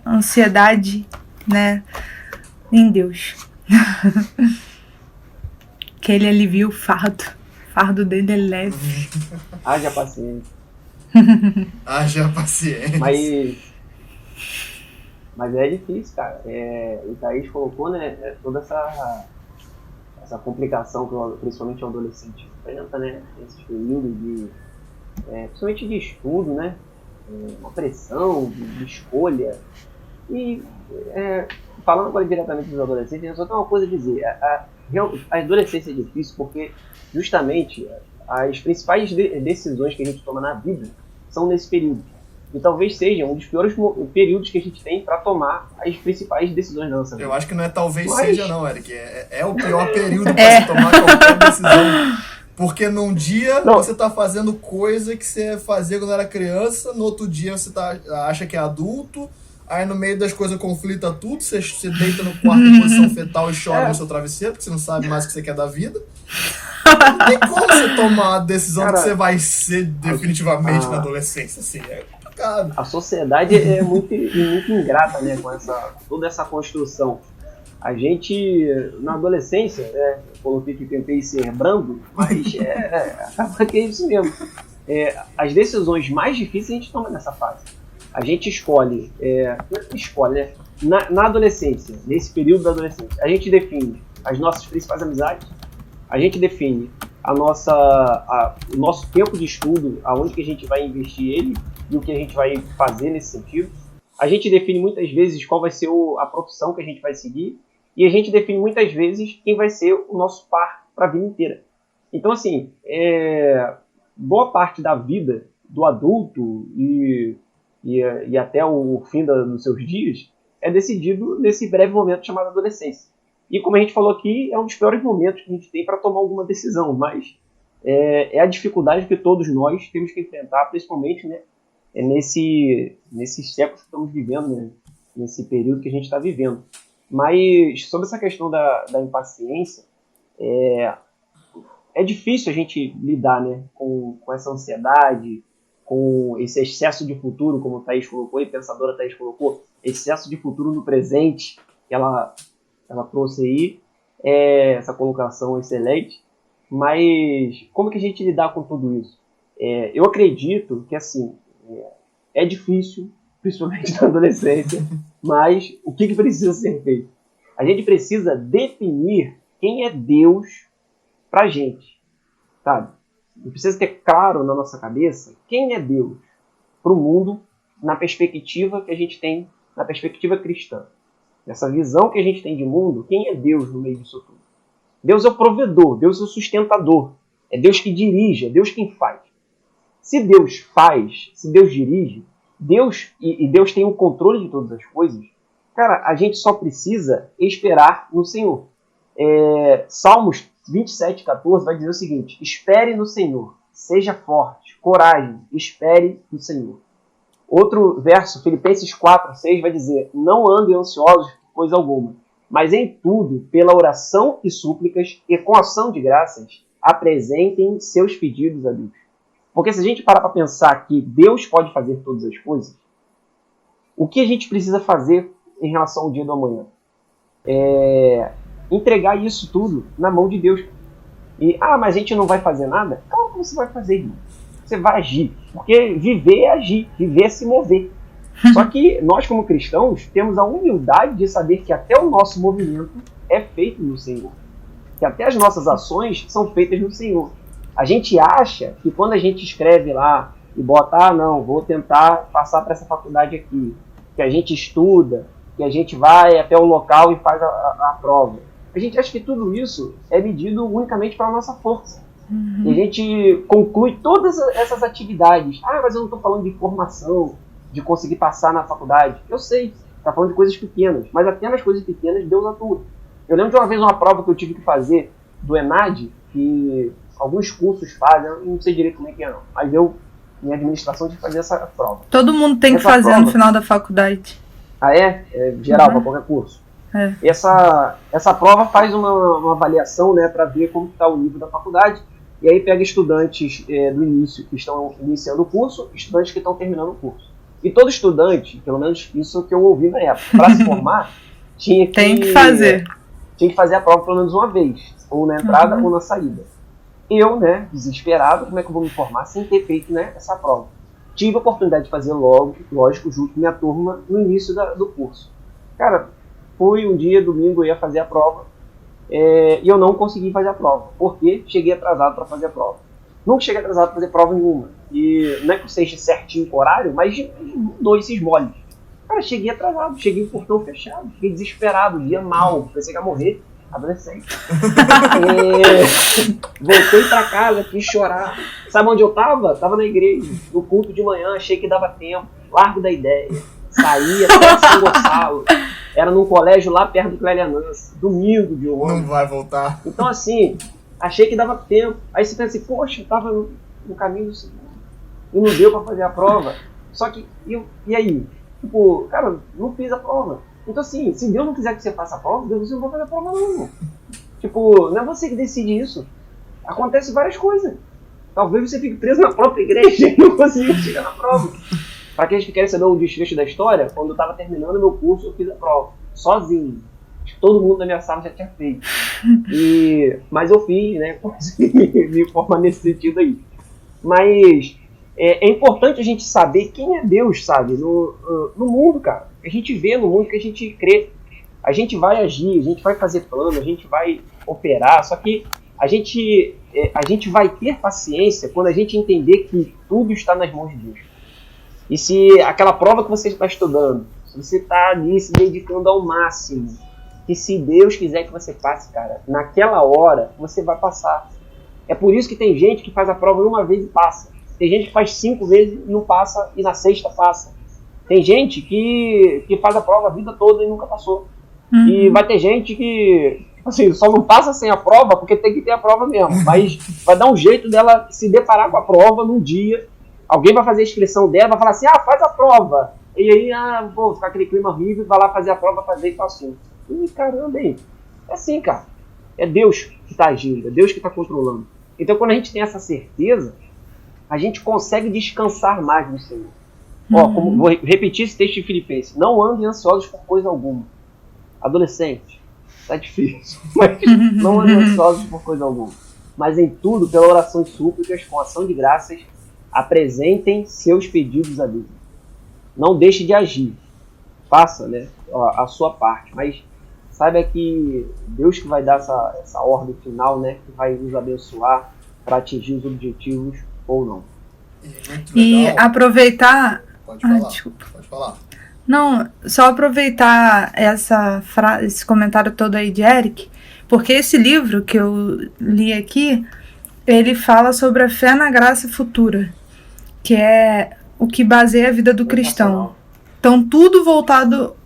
Speaker 1: ansiedade, né, em Deus. Que ele alivia o fardo. O fardo dele é leve.
Speaker 3: Haja paciência.
Speaker 2: Haja paciência.
Speaker 3: Mas é difícil, cara. O Thaís colocou, né, toda essa complicação que principalmente o adolescente enfrenta, né, nesses períodos de, principalmente de estudo, né, uma pressão de escolha. E falando agora diretamente dos adolescentes, eu só tenho uma coisa a dizer. A adolescência é difícil porque justamente as principais decisões que a gente toma na vida são nesse período. e talvez seja um dos piores períodos que a gente tem para tomar as principais decisões da nossa vida.
Speaker 2: Eu acho que não é talvez
Speaker 3: Mas...
Speaker 2: seja não, Eric. É o pior período para se tomar qualquer decisão. Porque num dia você tá fazendo coisa que você fazia quando era criança, no outro dia você acha que é adulto, aí no meio das coisas conflita tudo, você deita no quarto em posição fetal e chora no seu travesseiro, porque você não sabe mais o que você quer da vida. Não tem como você tomar a decisão que você vai ser definitivamente na adolescência, assim, é complicado.
Speaker 3: A sociedade é muito ingrata, né, com toda essa construção. A gente, na adolescência, eu coloquei que tentei ser brando, mas acaba que é isso mesmo. As decisões mais difíceis a gente toma nessa fase. A gente escolhe, né? Na adolescência, nesse período da adolescência, a gente define as nossas principais amizades, a gente define o nosso tempo de estudo, aonde que a gente vai investir ele e o que a gente vai fazer nesse sentido. A gente define muitas vezes qual vai ser a profissão que a gente vai seguir e a gente define muitas vezes quem vai ser o nosso par para a vida inteira. Então, assim, boa parte da vida do adulto e até o fim dos seus dias é decidido nesse breve momento chamado adolescência. E como a gente falou aqui, é um dos piores momentos que a gente tem para tomar alguma decisão, mas é a dificuldade que todos nós temos que enfrentar, principalmente, né, nesses séculos que estamos vivendo, né, nesse período que a gente está vivendo. Mas sobre essa questão da impaciência, é difícil a gente lidar, né, com essa ansiedade, com esse excesso de futuro, como a Thaís colocou, e a pensadora Thaís colocou, excesso de futuro no presente, que ela trouxe aí, essa colocação excelente. Mas como que a gente lidar com tudo isso? Eu acredito que, assim, é difícil, principalmente na adolescência, mas o que precisa ser feito? A gente precisa definir quem é Deus pra gente, sabe? Precisa ter claro na nossa cabeça quem é Deus pro mundo na perspectiva que a gente tem, na perspectiva cristã. Nessa visão que a gente tem de mundo, quem é Deus no meio disso tudo? Deus é o provedor, Deus é o sustentador, é Deus que dirige, é Deus quem faz. Se Deus faz, se Deus dirige, Deus tem o controle de todas as coisas, cara, a gente só precisa esperar no Senhor. Salmos 27:14 vai dizer o seguinte: espere no Senhor, seja forte, coragem, espere no Senhor. Outro verso, Filipenses 4:6 vai dizer: não andem ansiosos por coisa alguma, mas em tudo, pela oração e súplicas e com ação de graças, apresentem seus pedidos a Deus. Porque se a gente parar para pensar que Deus pode fazer todas as coisas, o que a gente precisa fazer em relação ao dia do amanhã? Entregar isso tudo na mão de Deus. Mas a gente não vai fazer nada? Claro que você vai fazer, irmão. Você vai agir. Porque viver é agir, viver é se mover. Só que nós, como cristãos, temos a humildade de saber que até o nosso movimento é feito no Senhor. Que até as nossas ações são feitas no Senhor. A gente acha que quando a gente escreve lá e bota, não, vou tentar passar para essa faculdade aqui, que a gente estuda, que a gente vai até o local e faz a prova. A gente acha que tudo isso é medido unicamente pela nossa força. E a gente conclui todas essas atividades. Mas eu não estou falando de formação, de conseguir passar na faculdade. Eu sei, está falando de coisas pequenas, mas até nas coisas pequenas Deus atua. Eu lembro de uma vez uma prova que eu tive que fazer do ENAD, que alguns cursos fazem, eu não sei direito como é que é não, mas eu, em administração, tive que fazer essa prova.
Speaker 1: Todo mundo tem que fazer prova no final da faculdade.
Speaker 3: Geral, para qualquer curso. Essa prova faz uma avaliação, né, para ver como está o nível da faculdade, e aí pega estudantes do início, que estão iniciando o curso, estudantes que estão terminando o curso. E todo estudante, pelo menos isso que eu ouvi na época, para se formar, tinha que fazer a prova pelo menos uma vez, ou na entrada ou na saída. Eu, né, desesperado, como é que eu vou me formar sem ter feito, né, essa prova? Tive a oportunidade de fazer lógico, junto com minha turma, no início do curso. Cara, foi um dia, domingo, eu ia fazer a prova, e eu não consegui fazer a prova, porque cheguei atrasado para fazer a prova. Nunca cheguei atrasado para fazer prova nenhuma. E não é que eu seja certinho com o horário, mas dois esses moles. Cara, cheguei atrasado, cheguei com o portão fechado, fiquei desesperado, dia mal, pensei que ia morrer, adolescente. Voltei pra casa, quis chorar. Sabe onde eu tava? Tava na igreja, no culto de manhã, achei que dava tempo. Largo da Ideia, saía até São Gonçalo, era num colégio lá perto do Clélia-Nancy, domingo de ônibus.
Speaker 2: Não vai voltar.
Speaker 3: Então assim, achei que dava tempo. Aí você pensa assim, poxa, eu tava no caminho do Senhor e não deu pra fazer a prova. Só que, e aí? Tipo, cara, não fiz a prova. Então assim, se Deus não quiser que você faça a prova, Deus não vai fazer a prova não. Tipo, não é você que decide isso. Acontece várias coisas. Talvez você fique preso na própria igreja e não consiga chegar na prova. Para aqueles que querem saber o desfecho da história, quando eu estava terminando meu curso, eu fiz a prova, sozinho. Todo mundo da minha sala já tinha feito. Mas eu fiz, né? Consegui me formar nesse sentido aí. Mas é importante a gente saber quem é Deus, sabe? No mundo, cara. A gente vê no mundo que a gente crê. A gente vai agir, a gente vai fazer plano, a gente vai operar, só que a gente vai ter paciência quando a gente entender que tudo está nas mãos de Deus. E se aquela prova que você está estudando, se você está ali se dedicando ao máximo, que se Deus quiser que você passe, cara, naquela hora você vai passar. É por isso que tem gente que faz a prova uma vez e passa. Tem gente que faz 5 vezes e não passa, e na 6ª passa. Tem gente que faz a prova a vida toda e nunca passou. E vai ter gente que, assim, só não passa sem a prova porque tem que ter a prova mesmo. Mas vai dar um jeito dela se deparar com a prova num dia. Alguém vai fazer a inscrição dela, vai falar assim, faz a prova. E aí, vou ficar aquele clima horrível, vai lá fazer a prova, fazer e passou. E caramba, hein? É assim, cara. É Deus que está agindo, é Deus que está controlando. Então, quando a gente tem essa certeza, a gente consegue descansar mais no Senhor. Vou repetir esse texto de Filipenses. Não andem ansiosos por coisa alguma. Adolescente, tá difícil, mas não andem ansiosos por coisa alguma. Mas em tudo, pela oração e súplicas, com ação de graças, apresentem seus pedidos a Deus. Não deixe de agir. Faça, né, a sua parte. Mas saiba que Deus que vai dar essa ordem final, né, que vai nos abençoar para atingir os objetivos ou não.
Speaker 1: E aproveitar...
Speaker 2: Pode falar.
Speaker 1: Desculpa.
Speaker 2: Pode falar.
Speaker 1: Não, só aproveitar esse comentário todo aí de Eric, porque esse livro que eu li aqui, ele fala sobre a fé na graça futura, que é o que baseia a vida do cristão. Então, tudo voltado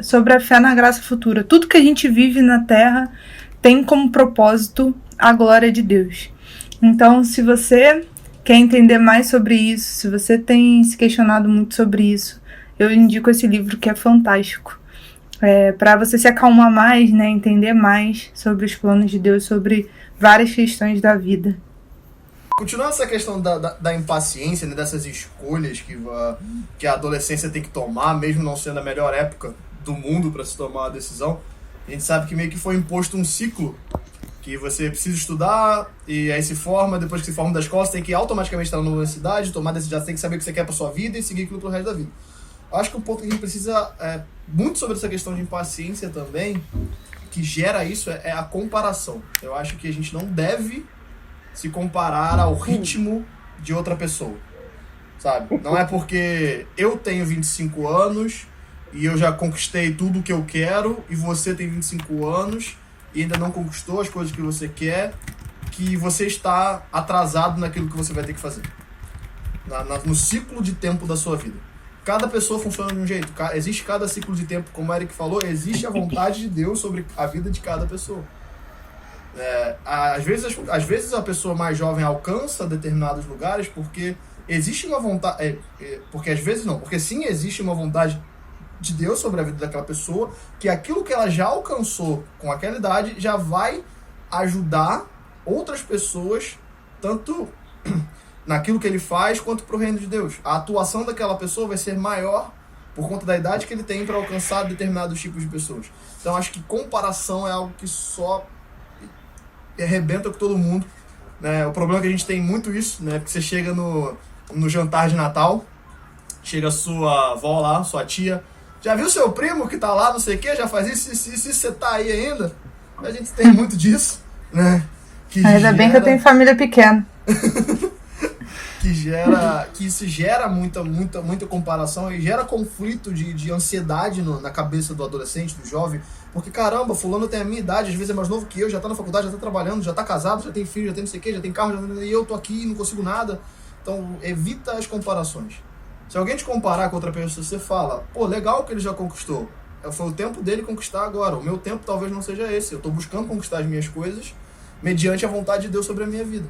Speaker 1: sobre a fé na graça futura. Tudo que a gente vive na Terra tem como propósito a glória de Deus. Então, se você quer entender mais sobre isso, se você tem se questionado muito sobre isso, eu indico esse livro que é fantástico. Para você se acalmar mais, né, entender mais sobre os planos de Deus, sobre várias questões da vida.
Speaker 2: Continuando essa questão da impaciência, né, dessas escolhas que a adolescência tem que tomar, mesmo não sendo a melhor época do mundo para se tomar uma decisão, a gente sabe que meio que foi imposto um ciclo que você precisa estudar e aí se forma, depois que se forma da escola, você tem que automaticamente estar na universidade, tomar decisão, você tem que saber o que você quer para sua vida e seguir aquilo pro resto da vida. Acho que um ponto que a gente precisa muito sobre essa questão de impaciência também, que gera isso, é a comparação. Eu acho que a gente não deve se comparar ao ritmo de outra pessoa, sabe? Não é porque eu tenho 25 anos e eu já conquistei tudo o que eu quero e você tem 25 anos e ainda não conquistou as coisas que você quer, que você está atrasado naquilo que você vai ter que fazer. No ciclo de tempo da sua vida. Cada pessoa funciona de um jeito. Existe cada ciclo de tempo, como o Eric falou, existe a vontade de Deus sobre a vida de cada pessoa. Às vezes a pessoa mais jovem alcança determinados lugares porque existe uma vontade... porque às vezes não. Porque sim, existe uma vontade de Deus sobre a vida daquela pessoa, que aquilo que ela já alcançou com aquela idade já vai ajudar outras pessoas, tanto naquilo que ele faz, quanto para o reino de Deus. A atuação daquela pessoa vai ser maior por conta da idade que ele tem para alcançar determinados tipos de pessoas. Então acho que comparação é algo que só arrebenta com todo mundo, né? O problema é que a gente tem muito isso, né? Porque você chega no jantar de Natal, chega a sua avó lá, sua tia, já viu seu primo que tá lá, não sei o que, já faz isso, você tá aí ainda? A gente tem muito disso, né?
Speaker 1: Ainda bem que eu tenho família pequena.
Speaker 2: que isso gera muita comparação e gera conflito de ansiedade na cabeça do adolescente, do jovem, porque caramba, fulano tem a minha idade, às vezes é mais novo que eu, já tá na faculdade, já tá trabalhando, já tá casado, já tem filho, já tem não sei o que, já tem carro, e eu tô aqui e não consigo nada. Então evita as comparações. Se alguém te comparar com outra pessoa, você fala, pô, legal que ele já conquistou. Foi o tempo dele conquistar agora. O meu tempo talvez não seja esse. Eu estou buscando conquistar as minhas coisas mediante a vontade de Deus sobre a minha vida.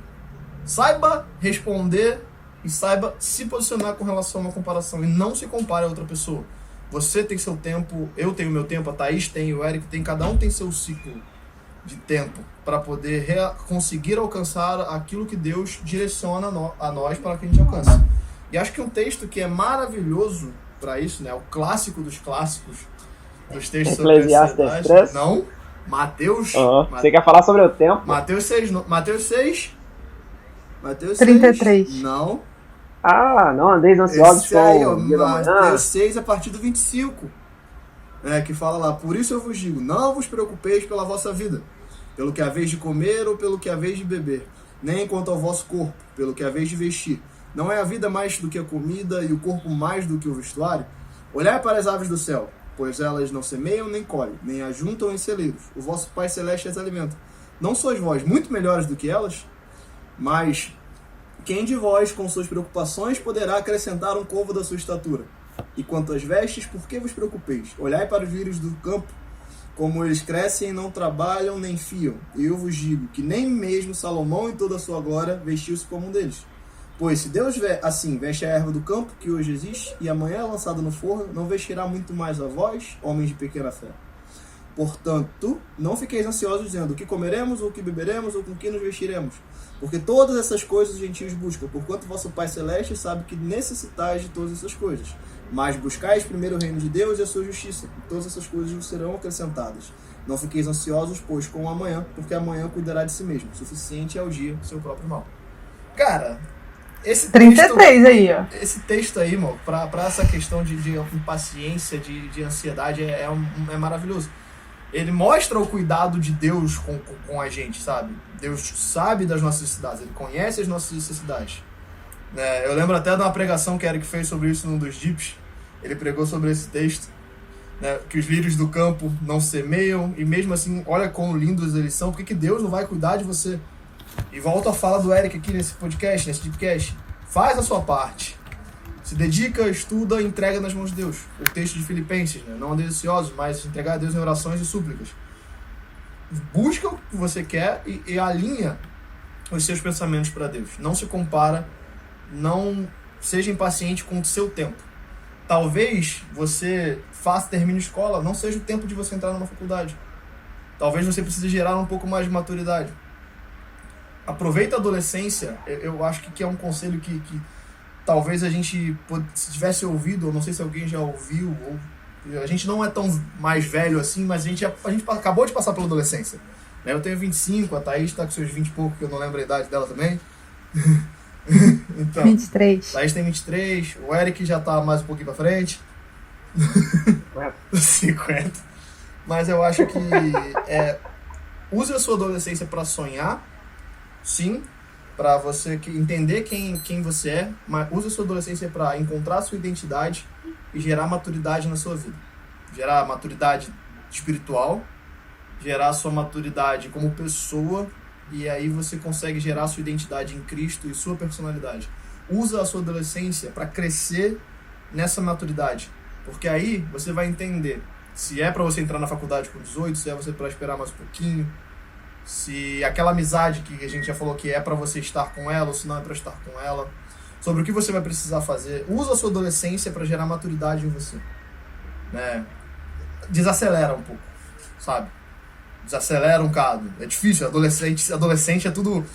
Speaker 2: Saiba responder e saiba se posicionar com relação a uma comparação. E não se compare a outra pessoa. Você tem seu tempo, eu tenho meu tempo, a Thaís tem, o Eric tem, cada um tem seu ciclo de tempo para poder conseguir alcançar aquilo que Deus direciona a nós para que a gente alcance. E acho que um texto que é maravilhoso para isso, né, o clássico dos clássicos, dos textos sobre ansiedade.
Speaker 3: 3?
Speaker 2: Não, Mateus.
Speaker 3: Você quer falar sobre o tempo?
Speaker 2: Mateus 6. Mateus 6. Mateus
Speaker 1: 33.
Speaker 2: 6. Não.
Speaker 3: Não andeis ansiosos
Speaker 2: Esse aí, ó,
Speaker 3: com o dia da manhã.
Speaker 2: Mateus 6 a partir do 25. Que fala lá, por isso eu vos digo, não vos preocupeis pela vossa vida, pelo que haveis de comer ou pelo que haveis de beber, nem quanto ao vosso corpo, pelo que haveis de vestir. Não é a vida mais do que a comida e o corpo mais do que o vestuário? Olhai para as aves do céu, pois elas não semeiam nem colhem, nem ajuntam em celeiros. O vosso Pai Celeste as alimenta. Não sois vós muito melhores do que elas? Mas quem de vós, com suas preocupações, poderá acrescentar um côvado da sua estatura? E quanto às vestes, por que vos preocupeis? Olhai para os lírios do campo, como eles crescem e não trabalham nem fiam. E eu vos digo que nem mesmo Salomão, em toda a sua glória, vestiu-se como um deles. Pois se Deus assim veste a erva do campo, que hoje existe, e amanhã é lançada no forno, não vestirá muito mais a vós, homens de pequena fé. Portanto, não fiqueis ansiosos dizendo o que comeremos, ou o que beberemos, ou com que nos vestiremos. Porque todas essas coisas os gentios buscam, porquanto vosso Pai Celeste sabe que necessitais de todas essas coisas. Mas buscais primeiro o reino de Deus e a sua justiça, e todas essas coisas vos serão acrescentadas. Não fiqueis ansiosos, pois, com o amanhã, porque amanhã cuidará de si mesmo. Suficiente é o dia seu próprio mal. Cara, esse
Speaker 1: 33 aí, ó.
Speaker 2: Esse texto aí, mano, pra essa questão de impaciência, de ansiedade, é maravilhoso. Ele mostra o cuidado de Deus com a gente, sabe? Deus sabe das nossas necessidades, Ele conhece as nossas necessidades. Eu lembro até de uma pregação que Eric fez sobre isso num dos dips. Ele pregou sobre esse texto, né? Que os lírios do campo não semeiam, e mesmo assim, olha quão lindos eles são. Por que Deus não vai cuidar de você? E volto a fala do Eric aqui nesse podcast, nesse dipcast. Faz a sua parte. Se dedica, estuda e entrega nas mãos de Deus. O texto de Filipenses, né? Não andeis ansiosos, mas entregar a Deus em orações e súplicas. Busca o que você quer e alinha os seus pensamentos para Deus. Não se compara, não seja impaciente com o seu tempo. Talvez você termine escola, não seja o tempo de você entrar numa faculdade. Talvez você precise gerar um pouco mais de maturidade. Aproveita a adolescência. Eu acho que é um conselho que talvez a gente, se tivesse ouvido, ou não sei se alguém já ouviu, ou a gente não é tão mais velho assim, mas a gente acabou de passar pela adolescência. Eu tenho 25, a Thaís está com seus 20 e pouco, que eu não lembro a idade dela também. Então,
Speaker 1: 23.
Speaker 2: Thaís tem 23, o Eric já está mais um pouquinho para frente. 50. Mas eu acho que use a sua adolescência para sonhar, sim, para você entender quem você é, mas use a sua adolescência para encontrar a sua identidade e gerar maturidade na sua vida. Gerar maturidade espiritual, gerar a sua maturidade como pessoa, e aí você consegue gerar a sua identidade em Cristo e sua personalidade. Usa a sua adolescência para crescer nessa maturidade, porque aí você vai entender se é para você entrar na faculdade com 18, se é você para esperar mais um pouquinho, se aquela amizade que a gente já falou que é para você estar com ela ou se não é para estar com ela, sobre o que você vai precisar fazer. Usa a sua adolescência para gerar maturidade em você, né? Desacelera um pouco, sabe? Desacelera um bocado. É difícil, adolescente é tudo...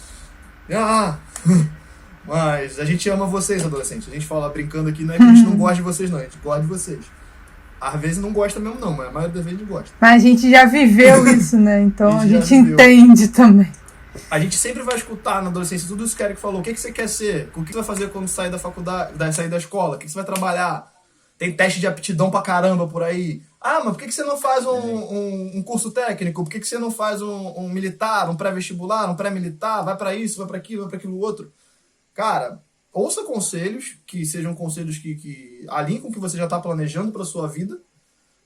Speaker 2: Mas a gente ama vocês, adolescentes. A gente fala brincando aqui, não é que a gente não gosta de vocês, não. A gente gosta de vocês. Às vezes não gosta mesmo não, mas a maioria das vezes a gente gosta.
Speaker 1: Mas a gente já viveu isso, né? Então a gente entende também.
Speaker 2: A gente sempre vai escutar na adolescência tudo isso que o Eric falou. O que você quer ser? O que você vai fazer quando sair da faculdade, sair da escola? O que você vai trabalhar? Tem teste de aptidão pra caramba por aí. Mas por que você não faz um curso técnico? Por que você não faz um militar, um pré-vestibular, um pré-militar? Vai pra isso, vai pra aquilo outro. Cara, ouça conselhos que sejam conselhos que alinhem com o que você já está planejando para sua vida,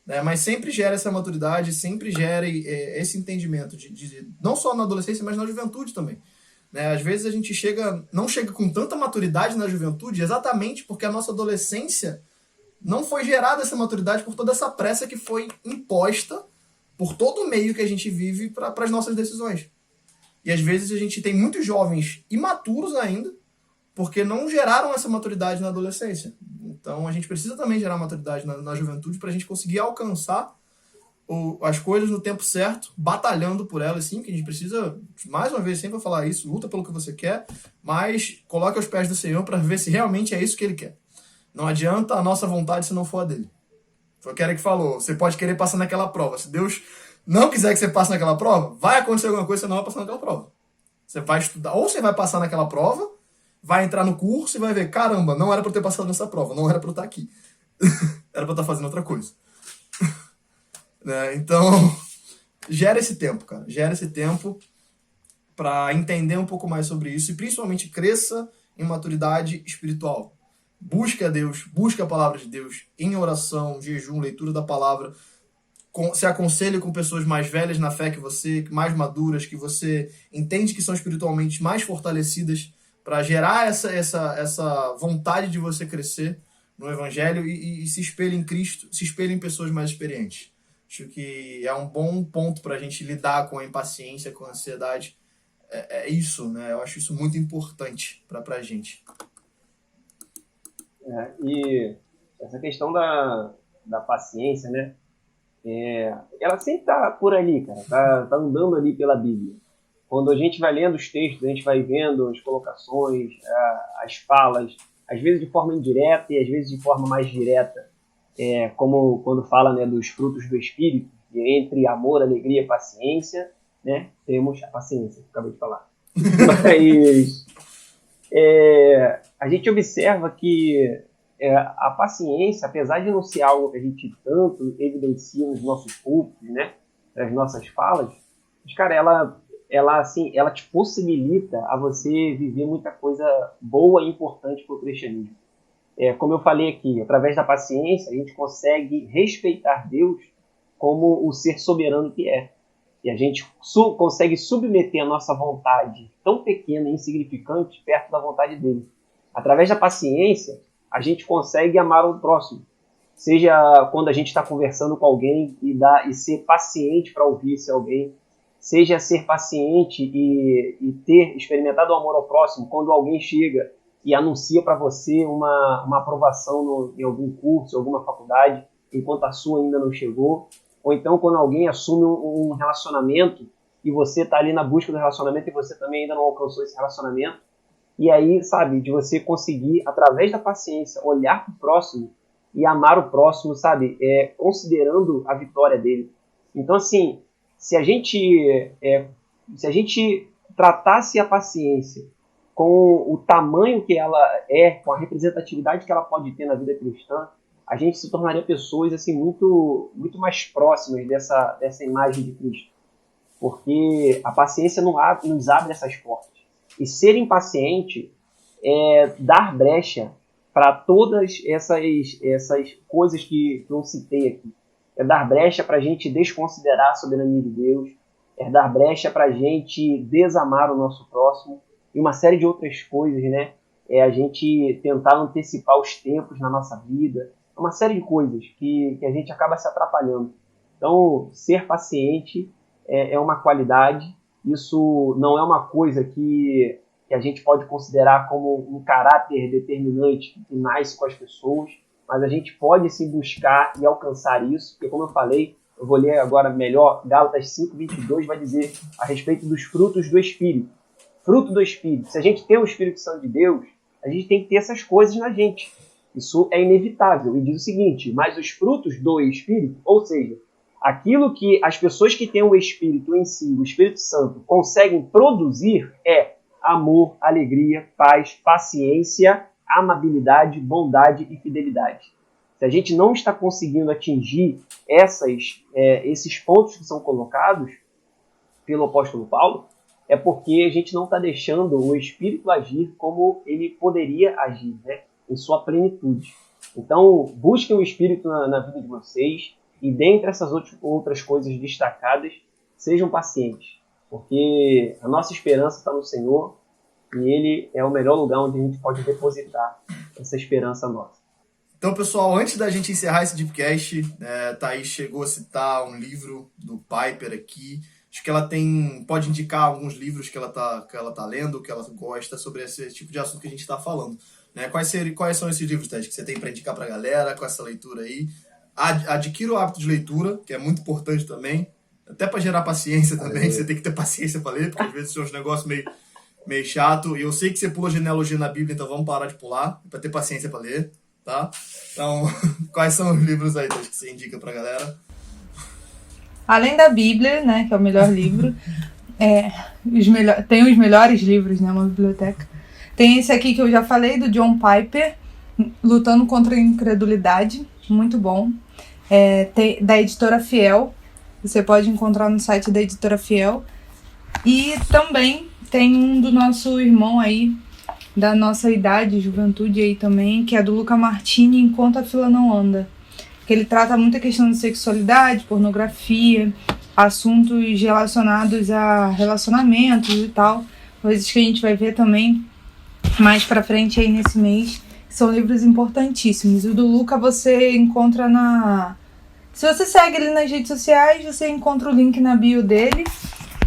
Speaker 2: né? Mas sempre gere essa maturidade, sempre gere esse entendimento, não só na adolescência, mas na juventude também. né? Às vezes a gente não chega com tanta maturidade na juventude exatamente porque a nossa adolescência não foi gerada essa maturidade por toda essa pressa que foi imposta por todo o meio que a gente vive para as nossas decisões. E às vezes a gente tem muitos jovens imaturos ainda, porque não geraram essa maturidade na adolescência. Então a gente precisa também gerar maturidade na juventude para a gente conseguir alcançar as coisas no tempo certo, batalhando por elas, sim, que a gente precisa, mais uma vez, sempre vou falar isso, luta pelo que você quer, mas coloque aos pés do Senhor para ver se realmente é isso que Ele quer. Não adianta a nossa vontade se não for a dele. Foi o que Eric falou. Você pode querer passar naquela prova. Se Deus não quiser que você passe naquela prova, vai acontecer alguma coisa, você não vai passar naquela prova. Você vai estudar, ou você vai passar naquela prova, vai entrar no curso e vai ver, caramba, não era para eu ter passado nessa prova, não era para eu estar aqui. Era para eu estar fazendo outra coisa. Né? Então, gera esse tempo, cara. Gera esse tempo para entender um pouco mais sobre isso e principalmente cresça em maturidade espiritual. Busque a Deus, busque a palavra de Deus em oração, jejum, leitura da palavra. Se aconselhe com pessoas mais velhas na fé que você, mais maduras, que você entende que são espiritualmente mais fortalecidas para gerar essa vontade de você crescer no Evangelho e se espelhe em Cristo, se espelhe em pessoas mais experientes. Acho que é um bom ponto para a gente lidar com a impaciência, com a ansiedade. É isso, né? Eu acho isso muito importante para a gente.
Speaker 3: E essa questão da paciência, né? Ela sempre está por ali, cara. Tá andando ali pela Bíblia. Quando a gente vai lendo os textos, a gente vai vendo as colocações, as falas, às vezes de forma indireta e às vezes de forma mais direta. Como quando fala, né, dos frutos do Espírito, e entre amor, alegria e paciência, né, temos a paciência, que eu acabei de falar. Mas a gente observa que a paciência, apesar de não ser algo que a gente tanto evidencia nos nossos púlpitos, né, nas nossas falas, mas, cara, ela te possibilita a você viver muita coisa boa e importante para o cristianismo. Como eu falei aqui, através da paciência, a gente consegue respeitar Deus como o ser soberano que é. E a gente consegue submeter a nossa vontade tão pequena e insignificante perto da vontade dele. Através da paciência, a gente consegue amar o próximo. Seja quando a gente está conversando com alguém e ser paciente para ouvir esse alguém. Seja ser paciente e ter experimentado o amor ao próximo quando alguém chega e anuncia para você uma aprovação em algum curso, alguma faculdade, enquanto a sua ainda não chegou. Ou então quando alguém assume um relacionamento e você está ali na busca do relacionamento e você também ainda não alcançou esse relacionamento. E aí, sabe, de você conseguir, através da paciência, olhar para o próximo e amar o próximo, sabe, considerando a vitória dele. Então, assim, se a gente tratasse a paciência com o tamanho que ela com a representatividade que ela pode ter na vida cristã, a gente se tornaria pessoas assim, muito, muito mais próximas dessa imagem de Cristo. Porque a paciência nos abre essas portas. E ser impaciente é dar brecha para todas essas coisas que eu citei aqui. É dar brecha para a gente desconsiderar a soberania de Deus, é dar brecha para a gente desamar o nosso próximo, e uma série de outras coisas, né? A gente tentar antecipar os tempos na nossa vida, uma série de coisas que a gente acaba se atrapalhando. Então, ser paciente é uma qualidade, isso não é uma coisa que a gente pode considerar como um caráter determinante que nasce com as pessoas, mas a gente pode sim buscar e alcançar isso, porque como eu falei, eu vou ler agora melhor, Gálatas 5:22 vai dizer a respeito dos frutos do Espírito. Fruto do Espírito. Se a gente tem o Espírito Santo de Deus, a gente tem que ter essas coisas na gente. Isso é inevitável. E diz o seguinte, mas os frutos do Espírito, ou seja, aquilo que as pessoas que têm o Espírito em si, o Espírito Santo, conseguem produzir é amor, alegria, paz, paciência, amabilidade, bondade e fidelidade. Se a gente não está conseguindo atingir esses pontos que são colocados pelo apóstolo Paulo, é porque a gente não está deixando o Espírito agir como ele poderia agir, né? Em sua plenitude. Então, busquem o Espírito na vida de vocês e dentre essas outras coisas destacadas, sejam pacientes, porque a nossa esperança está no Senhor e ele é o melhor lugar onde a gente pode depositar essa esperança nossa.
Speaker 2: Então, pessoal, antes da gente encerrar esse podcast, Thaís chegou a citar um livro do Piper aqui. Acho que ela pode indicar alguns livros que ela tá lendo, que ela gosta sobre esse tipo de assunto que a gente está falando. Né? Quais são esses livros, Thaís, que você tem para indicar para a galera com essa leitura aí? Adquira o hábito de leitura, que é muito importante também. Até para gerar paciência também, você tem que ter paciência para ler, porque às vezes são uns negócios meio chato. E eu sei que você pula genealogia na Bíblia, então vamos parar de pular, para ter paciência para ler, tá? Então, quais são os livros aí, Thaís, que você indica para a galera?
Speaker 1: Além da Bíblia, né, que é o melhor livro, tem os melhores livros, né, uma biblioteca. Tem esse aqui que eu já falei, do John Piper, Lutando contra a Incredulidade, muito bom. Da Editora Fiel, você pode encontrar no site da Editora Fiel. E também tem um do nosso irmão aí, da nossa idade, juventude aí também, que é do Luca Martini, Enquanto a Fila Não Anda. Que ele trata muita questão de sexualidade, pornografia, assuntos relacionados a relacionamentos e tal, coisas que a gente vai ver também mais pra frente aí nesse mês, que são livros importantíssimos. O do Luca você encontra se você segue ele nas redes sociais, você encontra o link na bio dele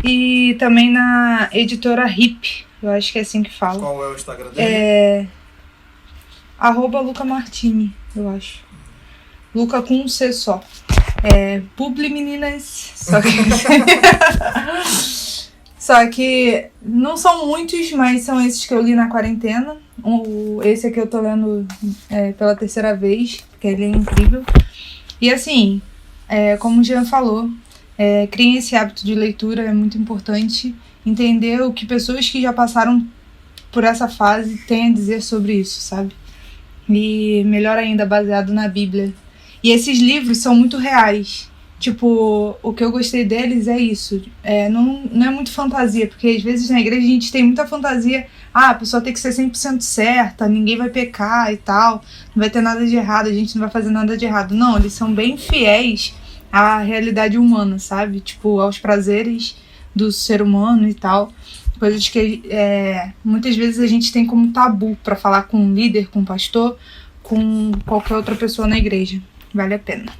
Speaker 1: e também na editora Hip, eu acho que é assim que fala.
Speaker 2: Qual é o Instagram dele?
Speaker 1: @Luca Martini, eu acho. Luca com um C só. Publi, meninas. Só que não são muitos, mas são esses que eu li na quarentena. Esse aqui eu tô lendo pela terceira vez, porque ele é incrível. E assim, como o Jean falou, criem esse hábito de leitura, é muito importante. Entender o que pessoas que já passaram por essa fase têm a dizer sobre isso, sabe? E melhor ainda, baseado na Bíblia. E esses livros são muito reais. Tipo, o que eu gostei deles é isso. Não é muito fantasia, porque às vezes na igreja a gente tem muita fantasia. A pessoa tem que ser 100% certa, ninguém vai pecar e tal, não vai ter nada de errado, a gente não vai fazer nada de errado. Não, eles são bem fiéis à realidade humana, sabe? Tipo, aos prazeres do ser humano e tal. Coisas que muitas vezes a gente tem como tabu pra falar com um líder, com um pastor, com qualquer outra pessoa na igreja. Vale a pena.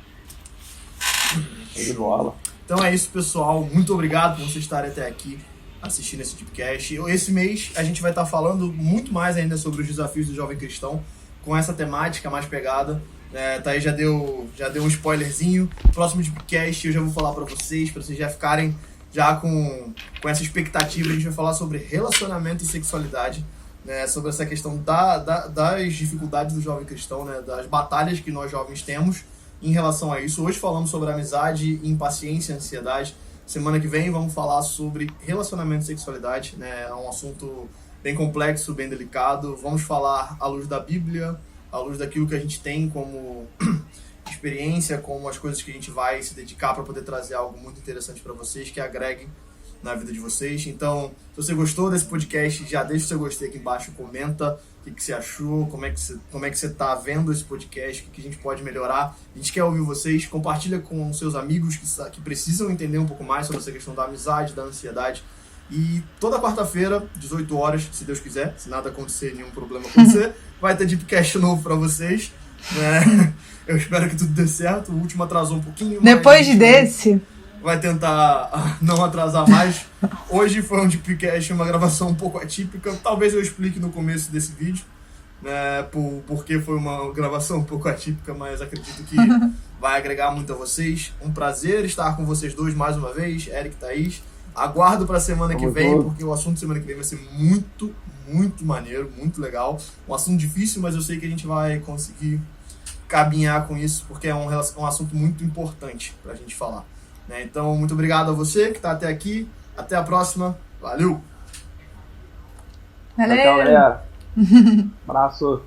Speaker 2: Então é isso, pessoal. Muito obrigado por vocês estarem até aqui assistindo esse podcast. Esse mês a gente vai estar falando muito mais ainda sobre os desafios do jovem cristão, com essa temática mais pegada. Thaís já deu um spoilerzinho. Próximo podcast eu já vou falar para vocês já ficarem já com essa expectativa. A gente vai falar sobre relacionamento e sexualidade, né, sobre essa questão das dificuldades do jovem cristão, né, das batalhas que nós jovens temos em relação a isso. Hoje falamos sobre amizade, impaciência e ansiedade. Semana que vem vamos falar sobre relacionamento e sexualidade, né, é um assunto bem complexo, bem delicado. Vamos falar à luz da Bíblia, à luz daquilo que a gente tem como experiência, como as coisas que a gente vai se dedicar para poder trazer algo muito interessante para vocês, que agregue na vida de vocês. Então, se você gostou desse podcast, já deixa o seu gostei aqui embaixo, comenta o que você achou, como é que você tá vendo esse podcast, o que a gente pode melhorar. A gente quer ouvir vocês, compartilha com seus amigos que precisam entender um pouco mais sobre essa questão da amizade, da ansiedade. E toda quarta-feira, 18 horas, se Deus quiser, se nada acontecer, nenhum problema acontecer, vai ter Deepcast novo para vocês. Eu espero que tudo dê certo. O último atrasou um pouquinho.
Speaker 1: Depois desse...
Speaker 2: vai tentar não atrasar mais. Hoje foi um Deepcast, uma gravação um pouco atípica. Talvez eu explique no começo desse vídeo, né, porque foi uma gravação um pouco atípica, mas acredito que vai agregar muito a vocês. Um prazer estar com vocês dois mais uma vez, Eric e Thaís. Aguardo para a semana que vem, porque o assunto da semana que vem vai ser muito, muito maneiro, muito legal. Um assunto difícil, mas eu sei que a gente vai conseguir caminhar com isso, porque é um assunto muito importante para a gente falar. Então, muito obrigado a você que está até aqui. Até a próxima. Valeu!
Speaker 1: Valeu!
Speaker 3: Tchau, galera. Abraço.